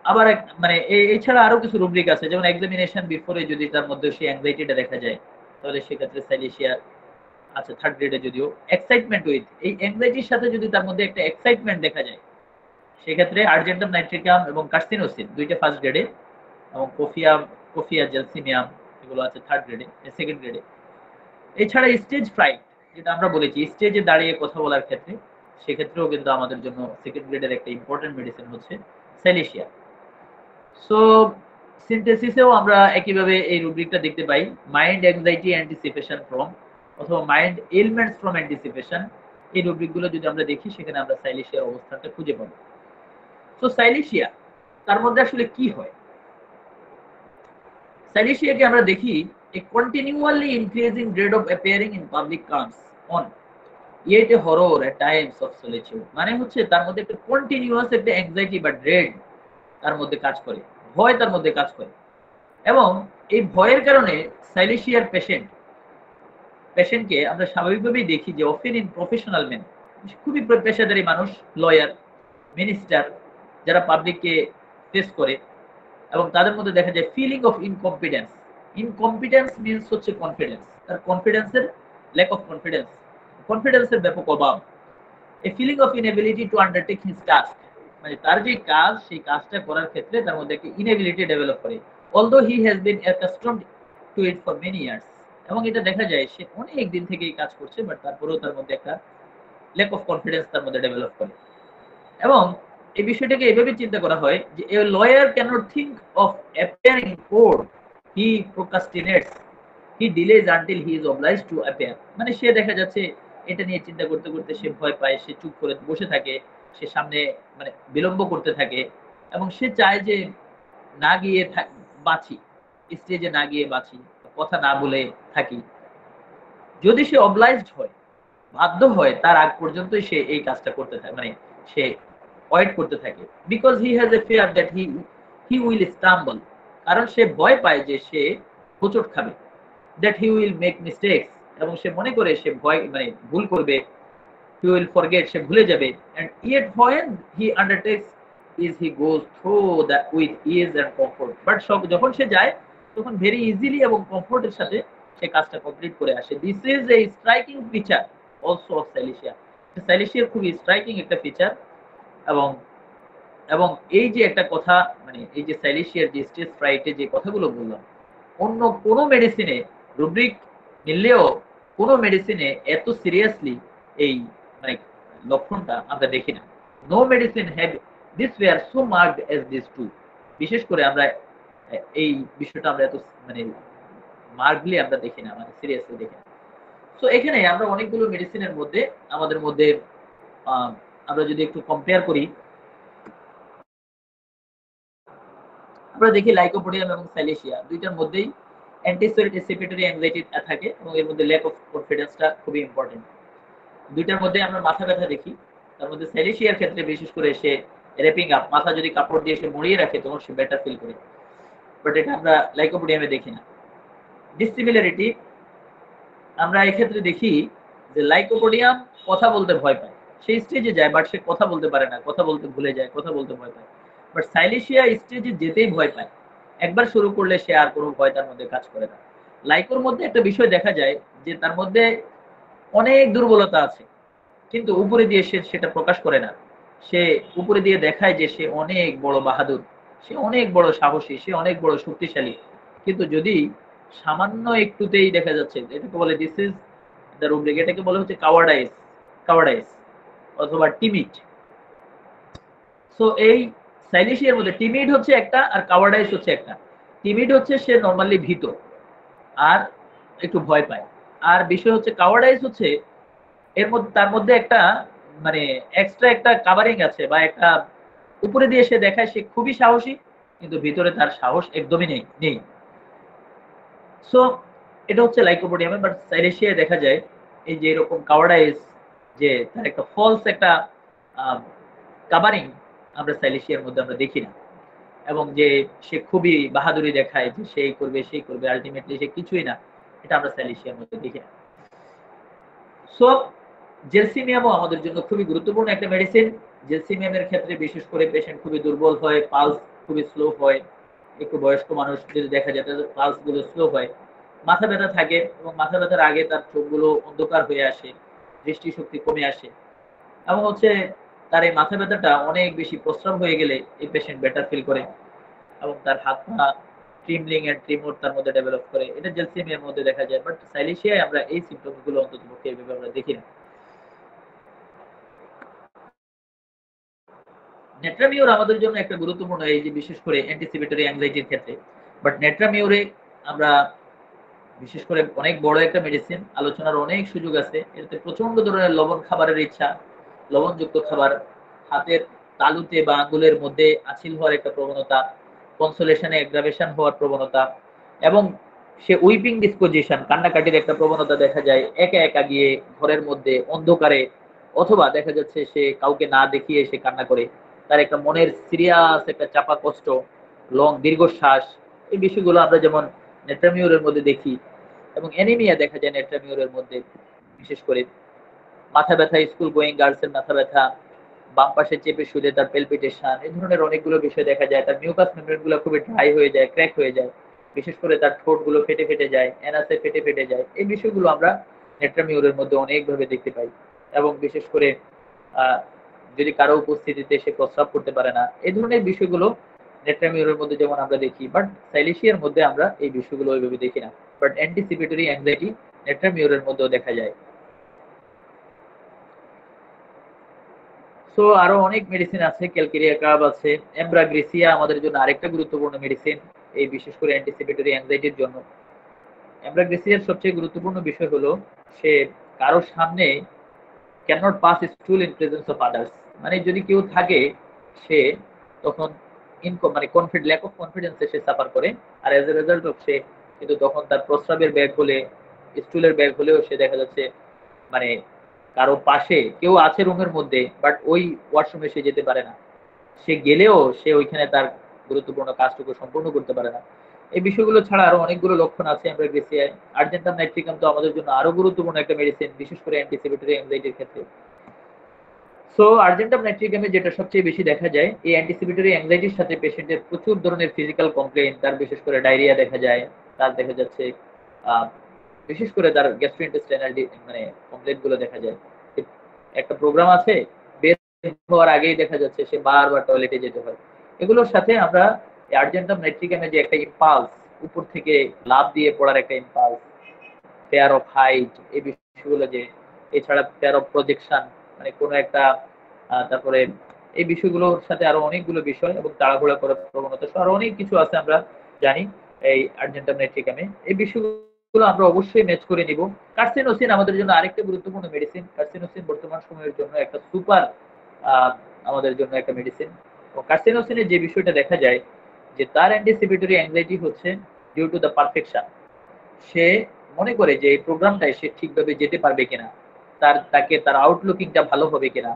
আবার মানে এছাড়া আরো কিছু রুব্রিক আছে, যেমন এক্সামিনেশন বিফোরে যদি তার মধ্যে সেই অ্যাংজাইটিটা দেখা যায়, তাহলে সেক্ষেত্রে স্যালিসিয়া আছে থার্ড গ্রেডে। যদিও এক্সাইটমেন্ট উইথ, এই অ্যাংজাইটির সাথে যদি তার মধ্যে একটা এক্সাইটমেন্ট দেখা যায়, সেক্ষেত্রে আর্জেন্টাম নাইট্রিকাম এবং কার্সিনোসিন দুইটা ফার্স্ট গ্রেডে, এবং কোফিয়া, জেলসিমিয়াম, এগুলো আছে থার্ড গ্রেডে, সেকেন্ড গ্রেডে। এছাড়া স্টেজ ফ্রাইট, যেটা আমরা বলেছি স্টেজে দাঁড়িয়ে কথা বলার ক্ষেত্রে, সেক্ষেত্রেও কিন্তু আমাদের জন্য সেকেন্ড গ্রেডের একটা ইম্পর্টেন্ট মেডিসিন হচ্ছে স্যালিসিয়া। সো সিনথেসিসেও আমরা একইভাবে এই রুব্রিকটা দেখতে পাই, মাইন্ড অ্যাংজাইটি অ্যান্টিসিপেশন ফ্রম, অথবা মাইন্ড এলিমেন্টস ফ্রম অ্যান্টিসিপেশন। এই রুব্রিকগুলো যদি আমরা দেখি, সেখানে আমরা সাইলেশিয়ার অবস্থানটা খুঁজে পাবো। সো সাইলেশিয়া, তার মধ্যে আসলে কি হয়? সাইলেশিয়াকে আমরা দেখি a continually increasing dread of appearing in public calms on yet a horror at times of solitude, মানে হচ্ছে তার মধ্যে একটা কন্টিনিউয়াস একটা অ্যাংজাইটি বা ড্রেড তার মধ্যে কাজ করে, ভয় তার মধ্যে কাজ করে। এবং এই ভয়ের কারণে সাইলেশিয়ার পেশেন্টকে আমরা স্বাভাবিকভাবেই দেখি যে অফেন ইন প্রফেশনাল মেন, খুবই পেশাদারী মানুষ, লয়ার, মিনিস্টার, যারা পাবলিককে ফেস করে, এবং তাদের মধ্যে দেখা যায় feeling of incompetence. Incompetence means হচ্ছে কনফিডেন্স, তার কনফিডেন্সের ল্যাক অফ কনফিডেন্স, কনফিডেন্সের ব্যাপক অভাব। A feeling of inability to undertake his task, মানে তার যে কাজ, সেই কাজটা করার ক্ষেত্রে তার মধ্যে একটা ইনএবিলিটি ডেভেলপ করে, although he has been accustomed to it for many years. এবং এটা দেখা যায় সে অনেক দিন থেকে এই কাজ করছে, বাট তারপরেও তার মধ্যে একটা ল্যাক অফ কনফিডেন্স তার মধ্যে ডেভেলপ করে। এবং এই বিষয়টাকে এভাবে চিন্তা করা হয় যে a lawyer cannot think of appearing in court, he procrastinates, he delays until he is obliged to appear. মানে সে দেখা যাচ্ছে এটা নিয়ে চিন্তা করতে করতে সে ভয় পায়, সে চুপ করে বসে থাকে, সে সামনে মানে বিলম্ব করতে থাকে, এবং সে চায় যে না গিয়ে বাঁচি, স্টেজে না গিয়ে বাঁচি, কথা না বলে থাকি। যদি সে অবলাইজড হয়, বাধ্য হয়, তার আগ পর্যন্তই সে এই কাজটা করতে থাকে, মানে সে ওয়েট করতে থাকে, because he has a fear that he will stumble, কারণ সে ভয় পায় যে সে হোঁচট খাবে, that he will make mistakes, এবং সে মনে করে সে ভয় মানে ভুল করবে, হি উইল ফরগেট, সে ভুলে যাবে, and yet when he undertakes is he goes through the with ease and comfort, but যখন সে যায় তখন ভেরি ইজিলি এবং কমফোর্টের সাথে সে কাজটা কমপ্লিট করে আসে। This is a striking feature also of silicea. সাইলেশিয়ার খুবই স্ট্রাইকিং একটা ফিচার। এবং এবং এই যে একটা কথা, মানে এই যে সাইলেশিয়ার যে স্টেজ ফ্রাইটে যে কথাগুলো বললাম, অন্য কোনো মেডিসিনে রুব্রিক মিললেও কোনো মেডিসিনে এত সিরিয়াসলি এই মানে লক্ষণটা আমরা দেখি না। No medicine have this way আর so marked as this too. বিশেষ করে আমরা এই বিষয়টা আমরা এত মানে মার্কলি আমরা দেখি না, মানে সিরিয়াসলি দেখি না। তো এখানে আমরা অনেকগুলো মেডিসিনের মধ্যে আমাদের মধ্যে আমরা যদি একটু কম্পেয়ার করি, আমরা দেখি লাইকোপোডিয়াম এবং সাইলেশিয়া দুইটার মধ্যেই অ্যান্টিসিপেটরি অ্যাংজাইটি থাকে, এবং এর মধ্যে ল্যাক অফ কনফিডেন্সটা খুবই ইম্পর্টেন্ট। দুইটার মধ্যে আমরা মাথা ব্যথা দেখি, তার মধ্যে সাইলেশিয়ার ক্ষেত্রে বিশেষ করে সে র্যাপিং আপ, মাথা যদি কাপড় দিয়ে সে মুড়িয়ে রাখে তখন সে বেটার ফিল করে, বাট এটা আমরা লাইকোপোডিয়ামে দেখি না। ডিসিমিলারিটি, আমরা এক্ষেত্রে দেখি যে লাইকোপোডিয়াম কথা বলতে ভয় পায়, সে স্টেজে যায়, বাট সে কথা বলতে পারে না, কথা বলতে ভুলে যায়, কথা বলতে ভয় পায়। বাট সাইলেশিয়া স্টেজে যেতেই ভয় পায়, একবার শুরু করলে সে আর কোনো ভয় তার মধ্যে কাজ করে না। লাইকোর মধ্যে একটা বিষয় দেখা যায় যে তার মধ্যে অনেক দুর্বলতা আছে, কিন্তু উপরে দিয়ে সে সেটা প্রকাশ করে না। সে উপরে দিয়ে দেখায় যে সে অনেক বড় বাহাদুর, সে অনেক বড় সাহসী, সে অনেক বড় শক্তিশালী। কিন্তু যদি সামান্য একটুতেই দেখা যাচ্ছে, এটাকে বলে দিস ইজ দ্য রুব্রিক, এটাকে বলে হচ্ছে কাওয়ার্ডাইস, কাওয়ার্ডাইস অথবা টিমিড। সো এই সাইলেশিয়ার মধ্যে টিমিড হচ্ছে একটা আর কাওয়ার্ডাইস হচ্ছে একটা। টিমিড হচ্ছে সে নরমালি ভীত আর একটু ভয় পায়। আর বিষয় হচ্ছে কাওয়ার্ডাইস হচ্ছে এর মধ্যে, তার মধ্যে একটা মানে এক্সট্রা একটা কাভারিং আছে, বা একটা উপরে দিয়ে সে দেখায় সে খুবই সাহসী, কিন্তু ভিতরে তার সাহস একদমই নেই। সো এটা হচ্ছে লাইকোপোডিয়ামে। বাট সাইলেশিয়ায় দেখা যায় এই যে এরকম কাওয়ার্ডাইস, যে তার একটা ফলস একটা কাভারিং আমরা সাইলেশিয়ার মধ্যে আমরা দেখি না। এবং যে সে খুবই বাহাদুরি দেখায় যে সেই করবে সেই করবে, আলটিমেটলি সে কিছুই না, এটা আমরা সাইলেশিয়ার মধ্যে দেখি না। সো জেলসিমিয়ামও আমাদের জন্য খুবই গুরুত্বপূর্ণ একটা মেডিসিন। জেলসিমিয়ামের ক্ষেত্রে বিশেষ করে পেশেন্ট খুবই দুর্বল হয়, পালস খুবই স্লো হয়। একটু বয়স্ক মানুষ যদি দেখা যায় তাদের পালস গুলো স্লো হয়, মাথা ব্যথা থাকে, এবং মাথা ব্যথার আগে তার চোখগুলো অন্ধকার হয়ে আসে, দৃষ্টিশক্তি কমে আসে, এবং হচ্ছে তার এই মাথা ব্যথাটা অনেক বেশি প্রস্রাব হয়ে গেলে এই পেশেন্ট বেটার ফিল করে, এবং তার হাত পা ট্রিমলিং এন্ড ট্রিমর তার মধ্যে ডেভেলপ করে। এটা জেলসিমিয়ার মধ্যে দেখা যায়, বাট সাইলেশিয়ায় আমরা এই সিমটমস গুলো অন্তত পক্ষে এইভাবে আমরা দেখি না। নেট্রামিউর আমাদের জন্য একটা গুরুত্বপূর্ণ, এই যে বিশেষ করে অ্যান্টিসিপেটরি অ্যাংজাইটির ক্ষেত্রে। বাট নেট্রামিউরে আমরা বিশেষ করে অনেক বড় একটা মেডিসিন, আলোচনার অনেক সুযোগ আছে। এতে প্রচন্ড ধরনের লবণ খাবারের ইচ্ছা, লবণযুক্ত খাবার, হাতের তালুতে বা আঙ্গুলের মধ্যে আঁচিল হওয়ার একটা প্রবণতা, কনসোলেশনে এগ্রাভেশন হওয়ার প্রবণতা, এবং সে উইপিং ডিসপোজিশন, কান্নাকাটির একটা প্রবণতা দেখা যায় একা একা গিয়ে ঘরের মধ্যে অন্ধকারে, অথবা দেখা যাচ্ছে সে কাউকে না দেখিয়ে সে কান্না করে। তার একটা মনের সিরিয়াস একটা চাপা কষ্ট, দীর্ঘশ্বাস, এই বিষয়গুলো আমরা যেমন নেট্রামিউরের মধ্যে দেখি। এবং অ্যানিমিয়া দেখা যায় নেট্রামিউরের মধ্যে, বিশেষ করে মাথা ব্যথা, স্কুল গোয়িং গার্লস এর মাথা ব্যথা, বাম পাশে চেপে শুলে তার পেলপিটেশন, এই ধরনের অনেকগুলো বিষয় দেখা যায়। তার মিউকাস মেমব্রেন গুলো খুবই ড্রাই হয়ে যায়, ক্র্যাক হয়ে যায়, বিশেষ করে তার ঠোঁট গুলো ফেটে ফেটে যায়, এনাসে ফেটে ফেটে যায়। এই বিষয়গুলো আমরা নেট্রামিউরের মধ্যে অনেকভাবে দেখতে পাই। এবং বিশেষ করে আহ, যদি কারো উপস্থিতিতে সে প্রস্রাব করতে পারে না, এই ধরনের বিষয়গুলো নেট্রামিউরের মধ্যে যেমন আমরা দেখি, বাট সাইলেশিয়ার মধ্যে আমরা এই বিষয়গুলো ওইভাবে দেখি না। বাট অ্যান্টিসিপেটরি অ্যাংজাইটি নেট্রামিউরের মধ্যেও দেখা যায়। সো আরো অনেক মেডিসিন আছে, ক্যালকেরিয়া কার্ব আছে, এমব্রাগ্রেসিয়া আমাদের জন্য আরেকটা গুরুত্বপূর্ণ মেডিসিন, এই বিশেষ করে অ্যান্টিসিপেটরি অ্যাংজাইটির জন্য। এমব্রাগ্রেসিয়ার সবচেয়ে গুরুত্বপূর্ণ বিষয় হলো সে কারোর সামনে can not pass স্টুল in presence of others. মানে যদি কেউ থাকে, সে তখন মানে ল্যাক অফ কনফিডেন্সে সে সাফার করে। আর এজ এ রেজাল্ট অফ সে কিন্তু তখন তার প্রস্রাবের ব্যাগ হলে, স্টুলের ব্যাগ হলেও সে দেখা যাচ্ছে মানে কারো পাশে কেউ আছে রুমের মধ্যে, বাট ওই ওয়াশরুমে সে যেতে পারে না, সে গেলেও সে ওইখানে তার গুরুত্বপূর্ণ কাজটুকু সম্পূর্ণ করতে পারে না। এই বিষয়গুলো ছাড়া আরো অনেকগুলো লক্ষণ আছে এমব্রাগ্রেসিয়ায়। আর্জেন্টাম নাইট্রিকাম তো আমাদের জন্য আরো গুরুত্বপূর্ণ একটা মেডিসিন, বিশেষ করে অ্যান্টিসিপেটরি অ্যাংজাইটির ক্ষেত্রে। সো আর্জেন্টাম নাইট্রিকামে যেটা সবচেয়ে বেশি দেখা যায়, এই অ্যান্টিসিপেটরি অ্যাংজাইটির সাথে পেশেন্টের প্রচুর ধরনের ফিজিক্যাল কমপ্লেইন, তার বিশেষ করে ডায়রিয়া দেখা যায়, তার দেখা যাচ্ছে আহ, বিশেষ করে তার গ্যাস্ট্রোইন্টেস্টাইনাল মানে কমপ্লেইন গুলো দেখা যায়। একটা প্রোগ্রাম আছে, বের হওয়ার আগেই দেখা যাচ্ছে সে বারবার টয়লেটে যেতে হয়। এগুলোর সাথে আমরা আর্জেন্টাম নাইট্রিকামে যে একটা ইম্পালস, উপর থেকে লাফ দিয়ে পড়ার একটা ইম্পালস, পেয়ার অফ হাইট, এই বিষয়গুলো যে, এছাড়া পেয়ার অফ প্রজেকশন, মানে কোনো একটা তারপরে এই বিষয়গুলোর সাথে আরো অনেকগুলো বিষয়, এবং তাড়াহুড়া করার প্রবণতা সহ আরো অনেক কিছু আছে আমরা জানি এই আর্জেন্টাম নাইট্রিকামে। এই বিষয়গুলো আমরা অবশ্যই ম্যাচ করে নিব। কার্সিনোসিন আমাদের জন্য আরেকটা গুরুত্বপূর্ণ মেডিসিন। কার্সিনোসিন বর্তমান সময়ের জন্য একটা সুপার আমাদের জন্য একটা মেডিসিন। কার্সিনোসিনের যে বিষয়টা দেখা যায় যে তার অ্যান্টিসিপেটরি অ্যাংজাইটি হচ্ছে ডিউ টু দ্য পারফেকশন। সে মনে করে যে এই প্রোগ্রামটায় সে ঠিকভাবে যেতে পারবে কিনা, তার আউটলুকিংটা ভালো হবে কিনা,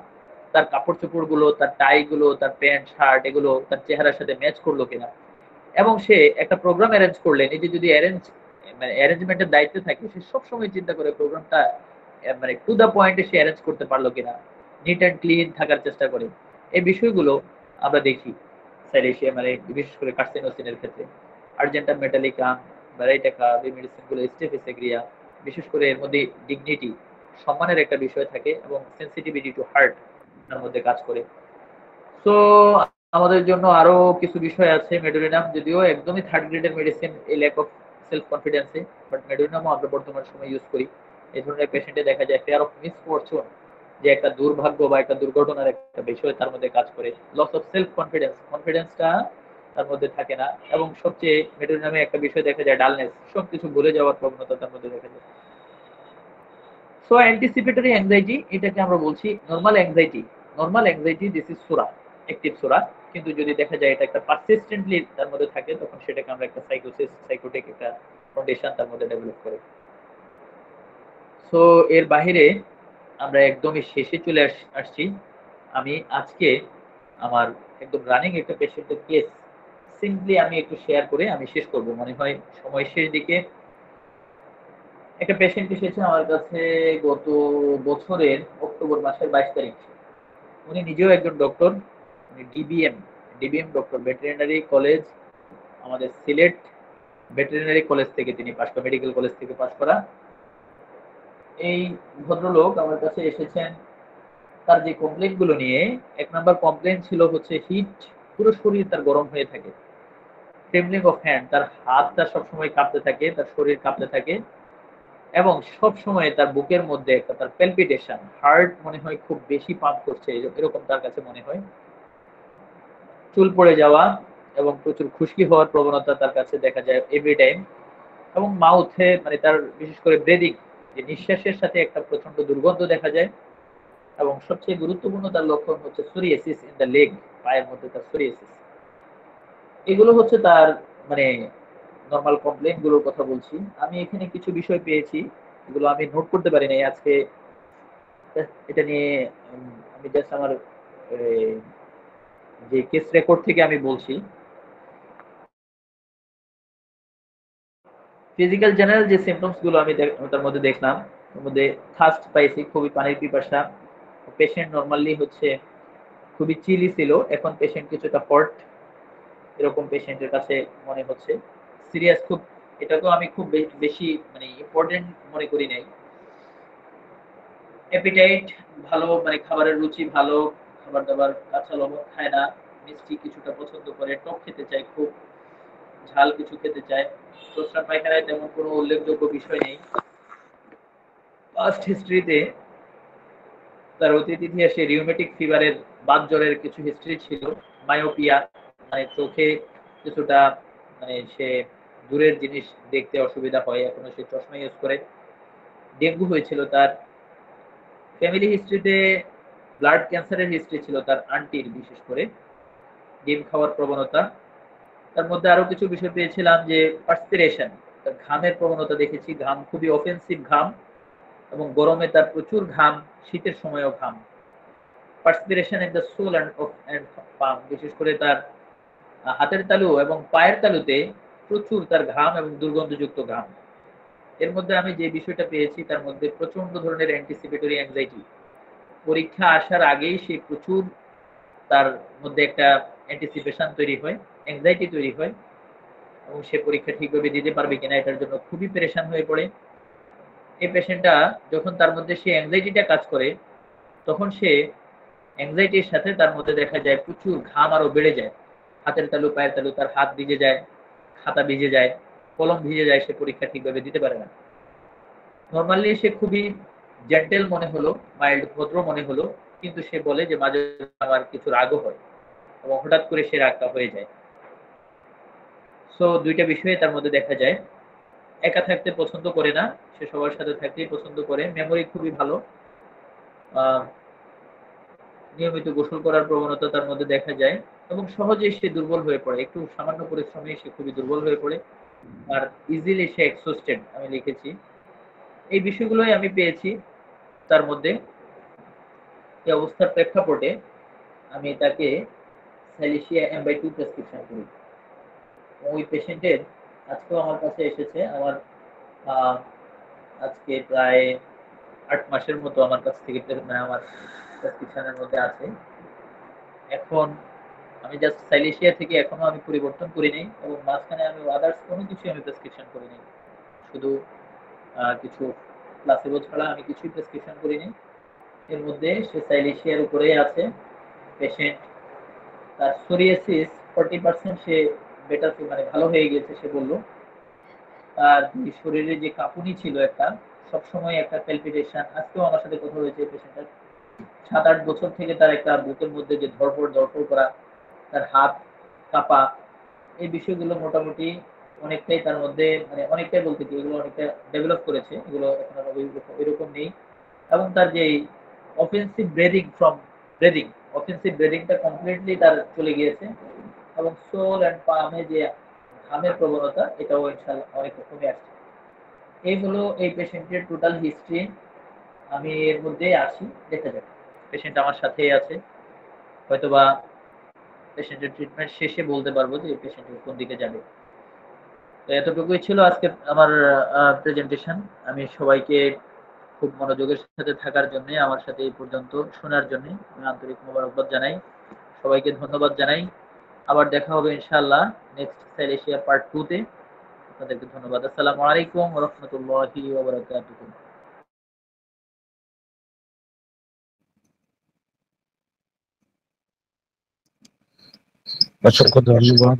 তার কাপড় চোপড় গুলো, তার টাই গুলো, তার প্যান্ট শার্ট এগুলো তার চেহারার সাথে ম্যাচ করলো কিনা। এবং সে একটা প্রোগ্রাম অ্যারেঞ্জ করলে, নিজে যদি মানে অ্যারেঞ্জমেন্টের দায়িত্বে থাকে, সে সবসময় চিন্তা করে প্রোগ্রামটা মানে টু দা পয়েন্টে সে অ্যারেঞ্জ করতে পারলো কিনা, নিট অ্যান্ড ক্লিন থাকার চেষ্টা করে। এই বিষয়গুলো আমরা দেখি সাইলেশিয়া মানে বিশেষ করে কার্সিনোসিনের ক্ষেত্রে। আর্জেন্টা মেটালিকা, ভ্যারাইটাকা, এই মেডিসিনগুলো স্টেফিসেগ্রিয়া, বিশেষ করে এর মধ্যে ডিগনিটি, সম্মানের একটা বিষয় থাকে এবং সেনসিটিভিটি টু হার্ট তার মধ্যে কাজ করে। সো আমাদের জন্য আরো কিছু বিষয় আছে। মেডোলিনাম যদিও একদমই থার্ড গ্রেডের মেডিসিন এই ল্যাক অফ সেলফ কনফিডেন্সে, বাট মেডোলিনামও আমরা বর্তমান সময় ইউজ করি। এই ধরনের পেশেন্টে দেখা যায় ফেয়ার অফ মিসফরচুন, যে একটা দুর্ভাগ্য বা একটা দুর্ঘটনার একটা বিষয় তার মধ্যে কাজ করে। লস অফ সেলফ কনফিডেন্স, কনফিডেন্সটা তার মধ্যে থাকে না। এবং সবচেয়ে মেডোলিনামে একটা বিষয় দেখা যায় ডালনেস, সবকিছু ভুলে যাওয়ার প্রবণতা তার মধ্যে দেখা যায়। সো অ্যান্টিসিপেটরি অ্যাংজাইটি, এটাকে আমরা বলছি normal anxiety. Normal anxiety this is সুরা, অ্যাক্টিভ সুরা। কিন্তু যদি দেখা যায় এটা একটা পারসিস্টেন্টলি তার মধ্যে থাকে, তখন সেটাকে আমরা একটা সাইকোসিস, সাইকোটিক একটা কন্ডিশন তার মধ্যে ডেভেলপ করে। সো এর বাহিরে আমরা একদমই শেষে চলে আসছি। আমি আজকে আমার একদম রানিং একটা পেশেন্টের কেস সিম্পলি আমি একটু শেয়ার করে আমি শেষ করব, মনে হয় সময় শেষ দিকে। একটা পেশেন্ট এসেছে আমার কাছে গত বছরের অক্টোবর মাসের 22 তারিখ। উনি নিজেও একজন ডক্টর, উনি ডিবিএম ডক্টর, ভেটেরিনারি কলেজ, আমাদের সিলেট ভেটেরিনারি কলেজ থেকে তিনি পাশ করা, মেডিকেল কলেজ থেকে পাশ করা। এই ভদ্রলোক আমার কাছে এসেছেন তার যে কমপ্লেন গুলো নিয়ে। 1 নাম্বার কমপ্লেন ছিল হচ্ছে হিট, পুরো শরীর তার গরম হয়ে থাকে। ট্রেমলিং অফ হ্যান্ড, তার হাতটা সবসময় কাঁপতে থাকে, তার শরীর কাঁপতে থাকে এবং সব সময় তার বুকের মধ্যে একটা তার প্যালপিটেশন, হার্ট মনে হয় খুব বেশি পাম্প করছে, এরকম তার কাছে মনে হয়। চুল পড়ে যাওয়া এবং প্রচুর খুশকি হওয়ার প্রবণতা তার কাছে দেখা যায় এভরি টাইম। এবং মাউথে মানে তার বিশেষ করে ব্রেদিং, যে নিঃশ্বাসের সাথে একটা প্রচন্ড দুর্গন্ধ দেখা যায়। এবং সবচেয়ে গুরুত্বপূর্ণ তার লক্ষণ হচ্ছে সোরিয়াসিস ইন দ্য লেগ, পায়ের মধ্যে তার সোরিয়াসিস। এগুলো হচ্ছে তার মানে নরমাল কমপ্লেন গুলোর কথা বলছি। আমি এখানে কিছু বিষয় পেয়েছি, এগুলো আমি নোট করতে পারি নাই আজকে। এটা নিয়ে আমি জাস্ট আমার যে কেস রেকর্ড থেকে আমি বলছি। ফিজিক্যাল জেনারেল যে সিমটমস গুলো আমি তার মধ্যে দেখলাম, তার মধ্যে থার্স্ট পাইছি, খুবই পানির পিপাসা। পেশেন্ট নরমালি হচ্ছে খুবই চিলি ছিল, এখন পেশেন্ট কিছুটা হট, এরকম পেশেন্টের কাছে মনে হচ্ছে। সিরিয়াস খুব, এটাকেও আমি খুব বেশি মানে ইম্পর্টেন্ট মনে করি নাই। অ্যাপিটাইট ভালো, মানে খাবারের রুচি ভালো, খাবার দাবার কাঁচা লবণ খায় না, মিষ্টি কিছুটা পছন্দ করে, টক খেতে চায় খুব, ঝাল কিছু খেতে চায়। প্রস্রাব পায়খানায় তেমন কোনো উল্লেখযোগ্য বিষয় নেই। পাস্ট হিস্ট্রিতে তার অতীত ইতিহাসে রিউমেটিক ফিভারের, বাত জ্বরের কিছু হিস্ট্রি ছিল। মায়োপিয়া মানে চোখে কিছুটা মানে সে দূরের জিনিস দেখতে অসুবিধা হয়, এখনো সে চশমা ইউজ করে। ডেঙ্গু হয়েছিল তার। ফ্যামিলি হিস্ট্রিতে ব্লাড ক্যান্সারের হিস্ট্রি ছিল তার আন্টির, বিশেষ করে ডিম খাওয়ার প্রবণতা। তার মধ্যে আরো কিছু বিষয় পেয়েছিলাম যে পার্সপিরেশন, তার ঘামের প্রবণতা দেখেছি, ঘাম খুবই অফেন্সিভ ঘাম এবং গরমে তার প্রচুর ঘাম, শীতের সময়ও ঘাম। Perspiration in the sole and palm, বিশেষ করে তার হাতের তালু এবং পায়ের তালুতে প্রচুর তার ঘাম এবং দুর্গন্ধযুক্ত ঘাম। এর মধ্যে আমি যে বিষয়টা পেয়েছি তার মধ্যে প্রচন্ড ধরনের অ্যান্টিসিপেটরি অ্যাংজাইটি। পরীক্ষা আসার আগেই সে প্রচুর, তার মধ্যে একটা অ্যান্টিসিপেশন তৈরি হয়, অ্যাংজাইটি তৈরি হয় এবং সে পরীক্ষা ঠিকভাবে দিতে পারবে কিনা এটার জন্য খুবই পেরেশান হয়ে পড়ে। এই পেশেন্টটা যখন তার মধ্যে সে অ্যাংজাইটিটা কাজ করে, তখন সে অ্যাংজাইটির সাথে তার মধ্যে দেখা যায় প্রচুর ঘাম আরো বেড়ে যায়। হাতের তালু, পায়ের তালু, তার হাত ভিজে যায়, খাতা ভিজে যায়, কলম ভিজে যায়, সে পরীক্ষা ঠিকভাবে দিতে পারে না। নরমালি সে খুবই জেন্টেল মনে হলো, মাইল্ড ভদ্র মনে হলো, কিন্তু সে বলে যে মাঝে আমার কিছু রাগও হয় এবং হঠাৎ করে সে রাগটা হয়ে যায়। সো দুইটা বিষয়ে তার মধ্যে দেখা যায়। একা থাকতে পছন্দ করে না, সে সবার সাথে থাকতেই পছন্দ করে। মেমোরি খুবই ভালো। নিয়মিত গোসল করার প্রবণতা তার মধ্যে দেখা যায় এবং সহজেই সে দুর্বল হয়ে পড়ে, একটু সামান্য পরিশ্রমে সে খুবই দুর্বল হয়ে পড়ে। আর ইজিলি সে এক্সহস্টেড আমি লিখেছি। এই বিষয়গুলোই আমি পেয়েছি তার মধ্যে। এই অবস্থার প্রেক্ষাপটে আমি তাকে স্যালিসিয়া M/2 প্রেসক্রিপশন করি। ওই পেশেন্টের আজকেও আমার কাছে এসেছে। আমার আজকে প্রায় 8 মাসের মতো আমার কাছ থেকে মানে আমার প্রেসক্রিপশনের মধ্যে আছে। এখন আমি জাস্ট সাইলেশিয়া থেকে এখনো আমি পরিবর্তন করি নাই এবং মাঝখানে আমি আদার্স কোনো কিছু আমি প্রেসক্রিপশন করি নাই। শুধু কিছু প্লাসিবো ছাড়া আমি কিছুই প্রেসক্রিপশন করি নাই। এর মধ্যে সে সাইলেশিয়ার উপরেই আছে। পেশেন্ট তার সোরিয়াসিস 40% সে বেটার মানে ভালো হয়ে গেছে সে বলল। তার যে শরীরে যে কাঁপুনি ছিল একটা, সবসময় একটা প্যালপিটেশন, আজকেও আমার সাথে কথা হয়েছে পেশেন্টের। 7-8 বছর থেকে তার একটা বুকের মধ্যে যে ধড়ফড় করা, তার হাত কাঁপা, এই বিষয়গুলো মোটামুটি অনেকটাই তার মধ্যে মানে অনেকটাই বলতে কি এগুলো অনেকটা ডেভেলপ করেছে। এগুলো এখন আর ওইরকম নেই। এবং তার যে ব্রেদিং অফেন্সিভ ব্রেদিংটা কমপ্লিটলি তার চলে গিয়েছে এবং সোল অ্যান্ড পামে যে ঘামের প্রবণতা এটাও ইনশাআল্লাহ অনেকটা কমে আসছে। এই হলো এই পেশেন্টের টোটাল হিস্ট্রি। আমি এর মধ্যেই আছি, দেখা যাক। পেশেন্ট আমার সাথেই আছে, হয়তোবা পেশেন্টের ট্রিটমেন্ট শেষে বলতে পারবো যে এই পেশেন্টের কোন দিকে যাবে। তো এতটুকুই ছিল আজকে আমার প্রেজেন্টেশন। আমি সবাইকে খুব মনোযোগের সাথে থাকার জন্য, আমার সাথে এই পর্যন্ত শোনার জন্য আমি আন্তরিক মোবারকবাদ জানাই। সবাইকে ধন্যবাদ জানাই। আবার দেখা হবে ইনশাআল্লাহ নেক্সট সাইলেশিয়া পার্ট 2 তে। আপনাদেরকে ধন্যবাদ। আসসালামু আলাইকুম ওয়া রাহমাতুল্লাহি ওয়া বারাকাতুহু। অসংখ্য ধন্যবাদ।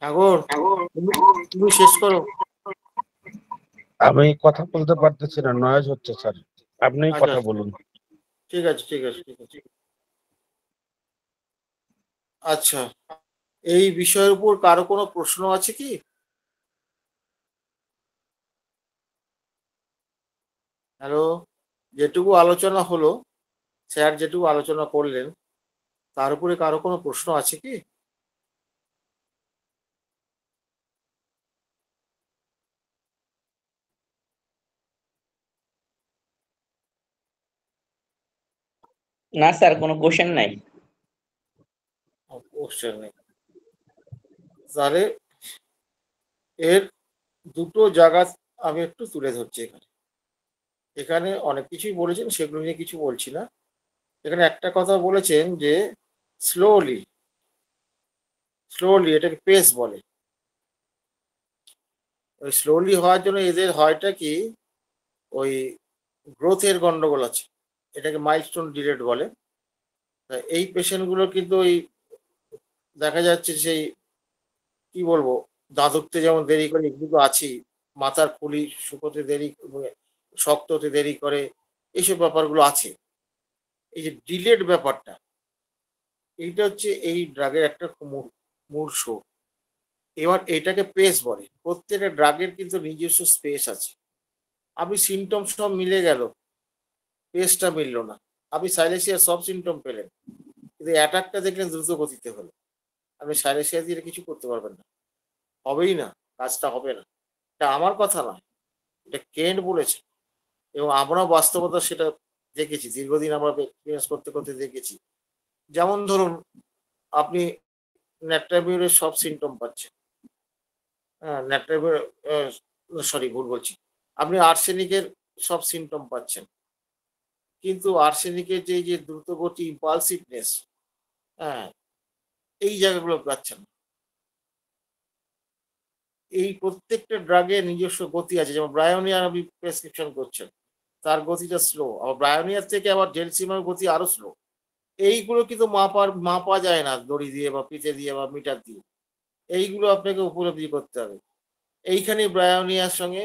সাগর, তুমি শেষ করো। আমি কথা বলতে পারতেছি না, নয়েজ হচ্ছে স্যার, আপনি আচ্ছা, কথা বলুন। ঠিক আছে ঠিক আছে ঠিক আছে। আচ্ছা, এই বিষয়ের উপর কারো কোনো প্রশ্ন আছে কি? হ্যালো, যেটুকু আলোচনা হলো, স্যার যেটুকু আলোচনা করলেন, তার উপরে কারো কোনো প্রশ্ন আছে কি? না স্যার, কোনো কোশ্চেন নাই। কোশ্চেন নেই। তাহলে এর দুটো জায়গা আমি একটু তুলে ধরছি এখানে। এখানে অনেক কিছুই বলেছেন, সেগুলো নিয়ে কিছু বলছি না। এখানে একটা কথা বলেছেন যে স্লোলি স্লোলি এটাকে পেস বলে। ওই স্লোলি হওয়ার জন্য এদের হয়টা কি, ওই গ্রোথের গন্ডগোল আছে, এটাকে মাইলস্টোন ডিলেড বলে। তা এই পেশেন্টগুলো কিন্তু ওই দেখা যাচ্ছে সেই কি বলবো, দাঁত উঠতে যেমন দেরি করে, এগুলো তো আছেই, মাথার খুলি শুকোতে দেরি, শক্ত হতে দেরি করে, এইসব ব্যাপারগুলো আছে। এই যে ডিলেড ব্যাপারটা, এইটা হচ্ছে এই ড্রাগের একটা মূল শো। এবার এটাকে পেস বলে। প্রত্যেকটা ড্রাগের কিন্তু নিজস্ব স্পেস আছে। আপনি সিমটম সব মিলে গেল, পেসটা মিলল না। আপনি সাইলেসিয়ার সব সিমটম পেলেন, কিন্তু অ্যাটাকটা দেখলেন দ্রুত গতিতে হলো। আপনি সাইলেসিয়া দিয়ে কিছু করতে পারবেন না, হবেই না, কাজটা হবে না। এটা আমার কথা নয়, এটা কেন্ট বলেছে এবং আমরাও বাস্তবতা সেটা দেখেছি, দীর্ঘদিন আমরা এক্সপিরিয়েন্স করতে করতে দেখেছি। যেমন ধরুন, আপনি ন্যাট্রাবিউরের সব সিমটম পাচ্ছেন, হ্যাঁ ন্যাট্রাবিউর, সরি ভুল বলছি, আপনি আর্সেনিকের সব সিমটম পাচ্ছেন, কিন্তু আর্সেনিকের যে দ্রুতগতি ইম্পালসিভনেস, হ্যাঁ, এই জায়গাগুলো পাচ্ছেন। এই প্রত্যেকটা ড্রাগের নিজস্ব গতি আছে। যেমন ব্রায়োনিয়ার আপনি প্রেসক্রিপশন করছেন, তার গতিটা স্লো। আবার ব্রায়োনিয়ার থেকে আবার জেলসিমার গতি আরো স্লো। এইগুলো কিন্তু মাপা যায় না দড়ি দিয়ে বা পিঠে দিয়ে বা মিটার দিয়ে। এইগুলো আপনাকে উপলব্ধি করতে হবে। এইখানে ব্রায়োনিয়ার সঙ্গে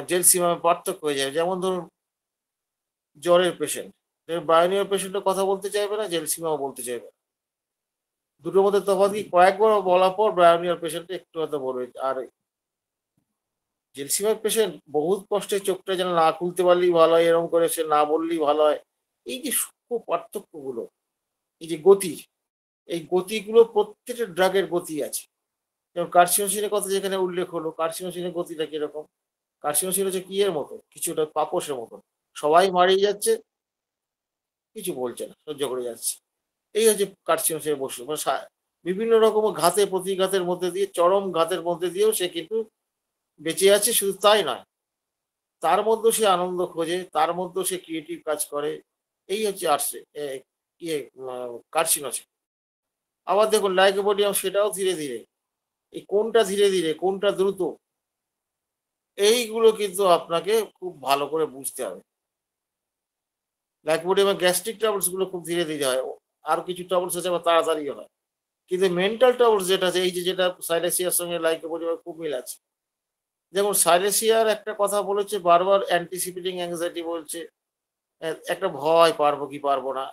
জেলসিমার পার্থক্য হয়ে যাবে। যেমন ধরুন জ্বরের পেশেন্ট, ব্রায়োনিয়ার পেশেন্টও কথা বলতে চাইবে না, জেলসিমাও বলতে চাইবে না। দুটোর মধ্যে তফাৎ কি, কয়েকবার বলার পর ব্রায়োনিয়ার পেশেন্টটা একটু হয়তো বলবে। আর জেলসিমার পেশেন্ট বহুত কষ্টে চোখটা যেন না খুলতে পারলেই ভালো হয়, এরকম করে সে না বললেই ভালো হয়। এই যে সূক্ষ্ম পার্থক্যগুলো, এই যে গতি, এই গতিগুলো প্রত্যেকটা ড্রাগের গতি আছে। যেমন কার্সিনোসিনের কথা যেখানে উল্লেখ হলো, কার্সিনোসিনের গতিটা কিরকম? কার্সিনোসিন হচ্ছে কি এর মতো, কিছুটা পাপোশের মতো, সবাই মারিয়ে যাচ্ছে, কিছু বলছে না, সহ্য করে যাচ্ছে। এই হচ্ছে কার্সিনোসের বস্তু। মানে বিভিন্ন রকম ঘাতে প্রতিঘাতের মধ্যে দিয়ে, চরম ঘাতের মধ্যে দিয়েও সে কিন্তু বেঁচে আছে। শুধু তাই নয়, তার মধ্যেও সে আনন্দ খোঁজে, তার মধ্যেও সে ক্রিয়েটিভ কাজ করে। এই হচ্ছে আর্টসে ইয়ে কার্সিনোসে। আবার দেখুন লাইকোপোডিয়াম, সেটাও ধীরে ধীরে, এই কোনটা ধীরে ধীরে কোনটা দ্রুত, এইগুলো কিন্তু আপনাকে খুব ভালো করে বুঝতে হবে। লাইকোপোডিয়ামের গ্যাস্ট্রিক ট্রাবলস গুলো খুব ধীরে ধীরে হয়। আর কিছু ট্রাবলস আছে আবার তাড়াতাড়ি হয়। কিন্তু মেন্টাল ট্রাবলস যেটা আছে, এই যে যেটা সাইলেসিয়ার সঙ্গে লাইকোপোডিয়ামের খুব মিল আছে। যেমন সাইলেসিয়ার একটা কথা বলেছে বারবার, অ্যান্টিসিপেটিং অ্যাংজাইটি বলছে। একটা ভয়, পারবো কি পারবো না।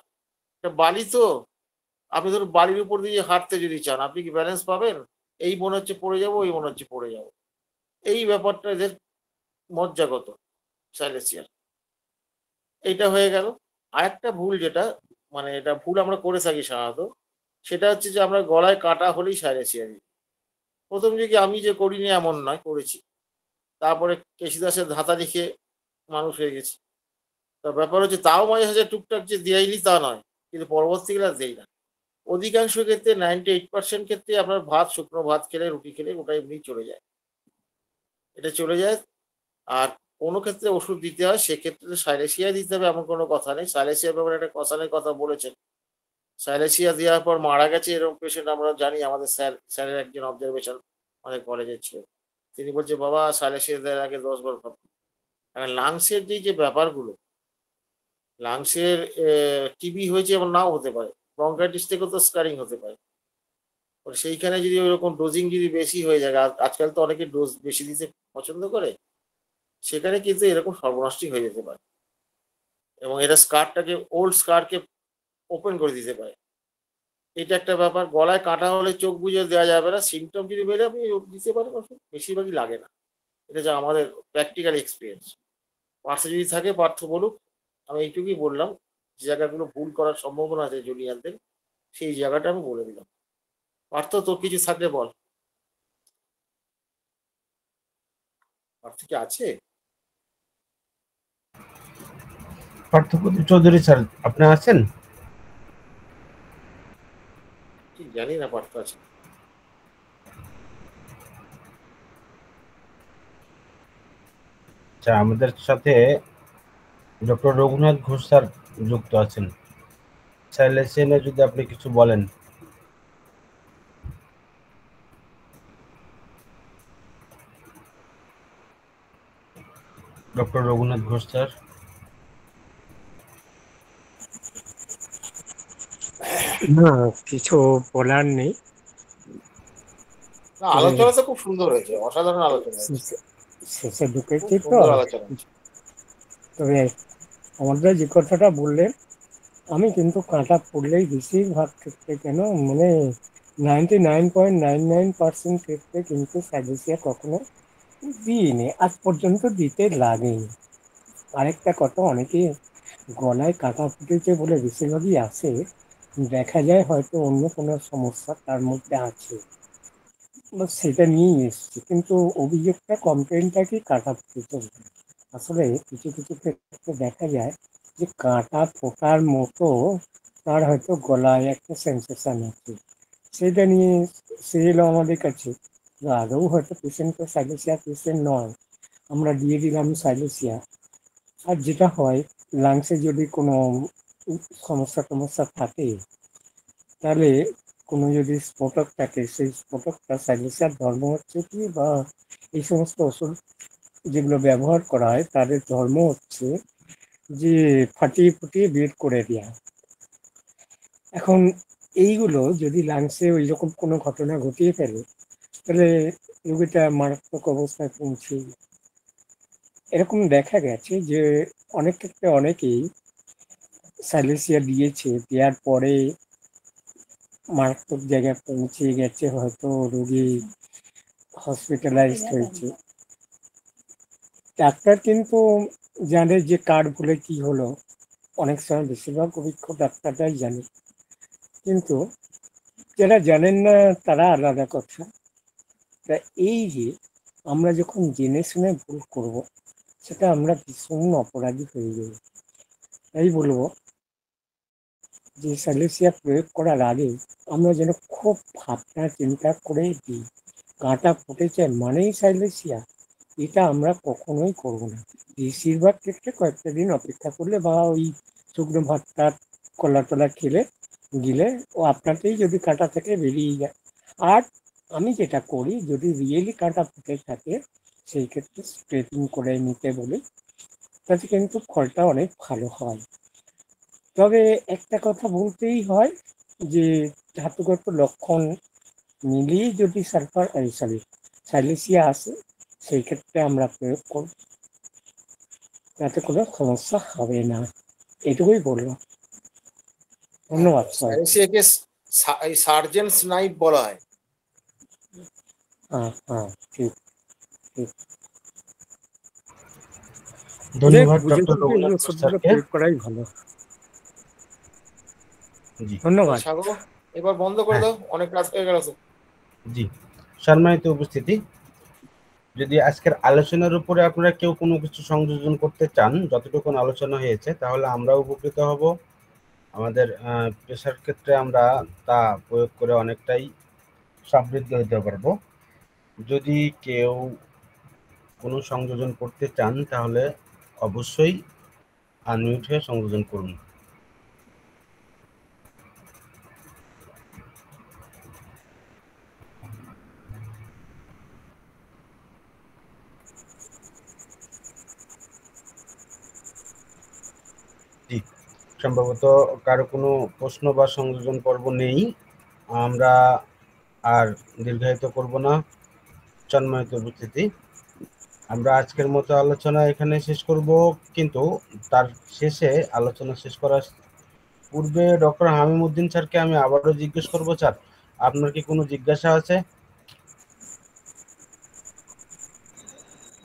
একটা বালি তো, আপনি ধরুন বালির উপর দিয়ে হাঁটতে যদি চান, আপনি কি ব্যালেন্স পাবেন? এই মনে হচ্ছে পড়ে যাবো, এই মনে হচ্ছে পড়ে যাবো। এই ব্যাপারটা এদের মজ্জাগত, সাইলেসিয়ার। এইটা হয়ে গেল। আরেকটা ভুল যেটা, মানে এটা ভুল আমরা করে থাকি সাধারণত, সেটা হচ্ছে যে আমরা গলায় কাটা হলেই সাইলেসিয়া দিই। প্রথম দিকে আমি যে করিনি এমন নয়, করেছি। তারপরে কেশিদাসের ধাতা লিখে মানুষ হয়ে গেছি। তো ব্যাপার হচ্ছে তাও মাঝে সাঝে টুকটাক যে দেয়নি তা নয়, কিন্তু পরবর্তীকালে আর দেই না। অধিকাংশ ক্ষেত্রে 98% ক্ষেত্রে আপনার ভাত, শুকনো ভাত খেলে, রুটি খেলে ওটা এমনি চলে যায়। এটা চলে যায়। আর কোনো ক্ষেত্রে ওষুধ দিতে হয়, সেক্ষেত্রে সাইলেসিয়া দিতে হবে এমন কোনো কথা নেই। সাইলেসিয়ার ব্যাপারে একটা কষানের কথা বলেছেন। সাইলেসিয়া দেওয়ার পর মারা গেছে এরকম পেশেন্ট আমরা জানি। আমাদের স্যারের একজন অবজারভেশন আমাদের কলেজের ছিল। তিনি বলছে, বাবা সাইলেসিয়া দেওয়ার আগে 10 বার ভাবতাম। কারণ লাংসের যে ব্যাপারগুলো, লাংসের টিবি হয়েছে এমন নাও হতে পারে, ব্রঙ্কাইটিস থেকেও তো স্কারিং হতে পারে। সেইখানে যদি ওইরকম ডোজিং যদি বেশি হয়ে যায়, আজকাল তো অনেকে ডোজ বেশি দিতে পছন্দ করে, সেখানে কিন্তু এরকম সর্বনাশই হয়ে যেতে পারে। এবং এটা স্কারটাকে, ওল্ড স্কারকে ওপেন করে দিতে পারে। এটা একটা ব্যাপার। গলায় কাটা হলে চোখ বুজে দেওয়া যাবে না। সিমটম যদি বেড়ে, আপনি দিতে পারেন ওষুধ, বেশিরভাগই লাগে না। এটা যে আমাদের প্র্যাকটিক্যাল এক্সপিরিয়েন্স। পার্থ যদি থাকে, পার্থ বলুক। আমি এইটুকুই বললাম, যে জায়গাগুলো ভুল করার সম্ভাবনা আছে জুনিয়রদের, সেই জায়গাটা আমি বলে দিলাম। পার্থ, তোর কিছু থাকলে বল। পার্থ কি আছে? পার্থপ্রতিম চৌধুরী স্যার, আপনি আছেন? ঠিক জানি না পার্থ আছে। আচ্ছা, আমাদের সাথে ডক্টর রঘুনাথ ঘোষ স্যার যুক্ত আছেন। সাইলেসিয়ানে যদি আপনি কিছু বলেন। Doctor Raghunath Ghosh sir. না, কিছু বলার নেই। না, তবে আলোচনা তো খুব সুন্দর হয়েছে, অসাধারণ আলোচনা হয়েছে। শেষে খুব ঢুকেছি তো। সুন্দর আলোচনা হয়েছে। তবে আমাদের যে কথাটা বললেন, আমি কিন্তু কাঁটা পড়লেই বেশিরভাগ ক্ষেত্রে, কেন মানে 99.99% ক্ষেত্রে কিন্তু সাইলেসিয়া কখনো দিইনি, আজ পর্যন্ত দিতে লাগেনি। আরেকটা কথা, অনেকে গলায় কাঁটা ফুটেছে বলে বেশিরভাগই আসে, দেখা যায় হয়তো অন্য কোনো সমস্যা তার মধ্যে আছে, সেটা নিয়েই এসছি। কিন্তু অভিযোগটা, কমপ্লেনটা কি কাঁটা ফুটেছে। আসলে কিছু কিছু ক্ষেত্রে দেখা যায় যে কাঁটা ফোটার মতো তার হয়তো গলায় একটা সেন্সেশন আছে, সেটা নিয়ে সে এলো আমাদের কাছে। আদৌ হয়তো পেশেন্ট তো সাইলেসিয়া পেশেন্ট নয়, আমরা দিয়ে দিলাম সাইলেসিয়া। আর যেটা হয়, লাংসে যদি কোনো সমস্যা টমস্যা থাকে, তাহলে কোনো যদি স্ফোটক থাকে, সেই স্ফোটকটা সাইলেসিয়ার ধর্ম হচ্ছে কি, বা এই সমস্ত ওষুধ যেগুলো ব্যবহার করা হয় তাদের ধর্ম হচ্ছে যে ফাটিয়ে ফুটিয়ে বের করে দেওয়া। এখন এইগুলো যদি লাংসে ওই রকম কোনো ঘটনা ঘটিয়ে ফেলে, তাহলে রোগীটা মারাত্মক অবস্থায় পৌঁছে যায়। এরকম দেখা গেছে যে অনেক ক্ষেত্রে অনেকেই সাইলেসিয়া দিয়েছে, দেওয়ার পরে মারাত্মক জায়গায় পৌঁছে গেছে, হয়তো রোগী হসপিটালাইজড হয়েছে। ডাক্তার কিন্তু জানে যে কার ভুলে কি হলো, অনেক সময় বেশিরভাগ অভিজ্ঞ ডাক্তাররাই জানে। কিন্তু যারা জানেন না তারা আলাদা কথা। তা এই যে আমরা যখন জেনে শুনে ভুল করব, সেটা আমরা ভীষণ অপরাধী হয়ে যাব। তাই বলবো, যে সাইলেসিয়া প্রয়োগ করার আগে আমরা যেন খুব ভাবনা চিন্তা করে দিই। কাঁটা ফুটেছে মানেই সাইলেসিয়া, এটা আমরা কখনোই করব না। বেশিরভাগ ক্ষেত্রে কয়েকটা দিন অপেক্ষা করলে বা ওই শুকনো ভাত টাত কলা টলা খেলে গিলে ও আপনাতেই যদি কাঁটা থেকে বেরিয়ে যায়। আর আমি যেটা করি, যদি রিয়েলি কাঁটা ফুটে থাকে সেই ক্ষেত্রে স্ট্রেটিং করে নিতে বলি, তাতে কিন্তু ফলটা অনেক ভালো হয়। তবে একটা কথা বলতেই হয় যে ধাতুগত লক্ষণ মিলিয়ে যদি সাইলেসিয়া আসে সেই ক্ষেত্রে আমরা প্রয়োগ করব, তাতে কোনো সমস্যা হবে না। এটুকুই বললাম। ধন্যবাদ স্যার। সাইলেসিয়াকে সার্জেন্টস নাইফ বলা হয়। হ্যাঁ হ্যাঁ, ঠিক ঠিক। ধন্যবাদ বুঝে ডক্টর বুঝে এই রঘুনাথ ঘোষ ওষুধগুলো স্যারকে। প্রয়োগ করাই ভালো। জি ধন্যবাদ। সাগর, এবার বন্ধ করে হ্যাঁ। দাও, অনেক রাত হয়ে গেল তো। জি, সম্মানিত উপস্থিতি, যদি আজকের আলোচনার উপরে আপনারা কেউ কোনো কিছু সংযোজন করতে চান, যতটুকু আলোচনা হয়েছে, তাহলে আমরাও উপকৃত হব। আমাদের পেশার ক্ষেত্রে আমরা তা প্রয়োগ করে অনেকটাই সমৃদ্ধ হতে পারবো। যদি কেউ কোনো সংযোজন করতে চান তাহলে অবশ্যই আনমিউট হয়ে সংযোজন করুন। জি, সম্ভবত কারো কোনো প্রশ্ন বা সংযোজন পর্ব নেই। আমরা আর দীর্ঘায়িত করব না। সম্মানিত উপস্থিতি, আমরা আজকের মতো আলোচনা এখানে শেষ করব, কিন্তু তার শেষে আলোচনা শেষ করার পূর্বে ডক্টর হামিমউদ্দিন স্যারকে আমি আবারও জিজ্ঞেস করব, স্যার আপনার কি কোনো জিজ্ঞাসা আছে?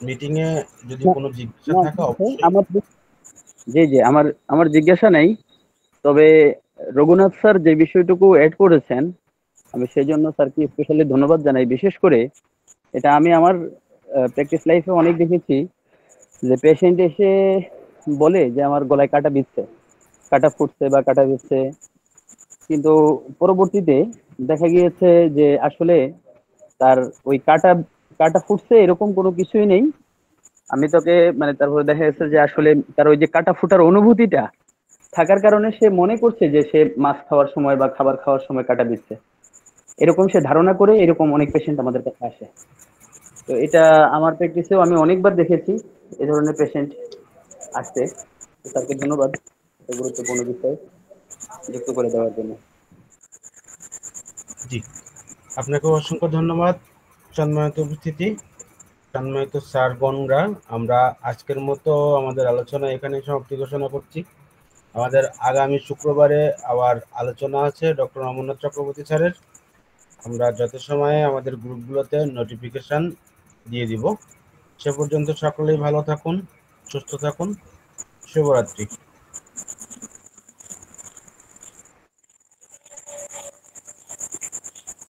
মিটিং এ যদি কোনো জিজ্ঞাসা থাকে অবশ্যই। আমার জি জি আমার আমার জিজ্ঞাসা নেই, তবে রঘুনাথ স্যার যে বিষয়টুকু অ্যাড করেছেন আমি সেই জন্য স্যারকে স্পেশালি ধন্যবাদ জানাই। বিশেষ করে এটা আমি আমার প্র্যাকটিস লাইফে অনেক দেখেছি যে পেশেন্ট এসে বলে যে আমার গলায় কাটা বিঁধছে, কাটা ফুটছে বা কাটা বিঁধছে, কিন্তু পরবর্তীতে দেখা গিয়েছে যে আসলে তার ওই কাটা কাটা ফুটছে এরকম কোনো কিছুই নেই। আমি তোকে মানে তারপরে দেখা গেছে যে আসলে তার ওই যে কাটা ফুটার অনুভূতিটা থাকার কারণে সে মনে করছে যে সে মাছ খাওয়ার সময় বা খাবার খাওয়ার সময় কাটা দিচ্ছে, এরকম সে ধারণা করে এরকম অনেক পেশেন্ট আমাদের কাছে আসে। তো এটা আমার প্র্যাকটিসেও আমি অনেকবার দেখেছি এই ধরনের পেশেন্ট আসছে। তো তাকে ধন্যবাদ একটা গুরুত্বপূর্ণ বিষয় যুক্ত করে দেওয়ার জন্য। জি, আপনাকে অসংখ্য ধন্যবাদ। সম্মানিত উপস্থিতি, সম্মানিত স্যারগণরা, আমরা আজকের মতো আমাদের আলোচনা এখানে সমাপ্তি ঘোষণা করছি। আমাদের আগামী শুক্রবারে আবার আলোচনা আছে ডক্টর অমরনাথ চক্রবর্তী স্যারের। আমরা যথাসময়ে আমাদের গ্রুপগুলোতে নোটিফিকেশন দিয়ে দিব। সে পর্যন্ত সকলেই ভালো থাকুন, সুস্থ থাকুন। শুভরাত্রি।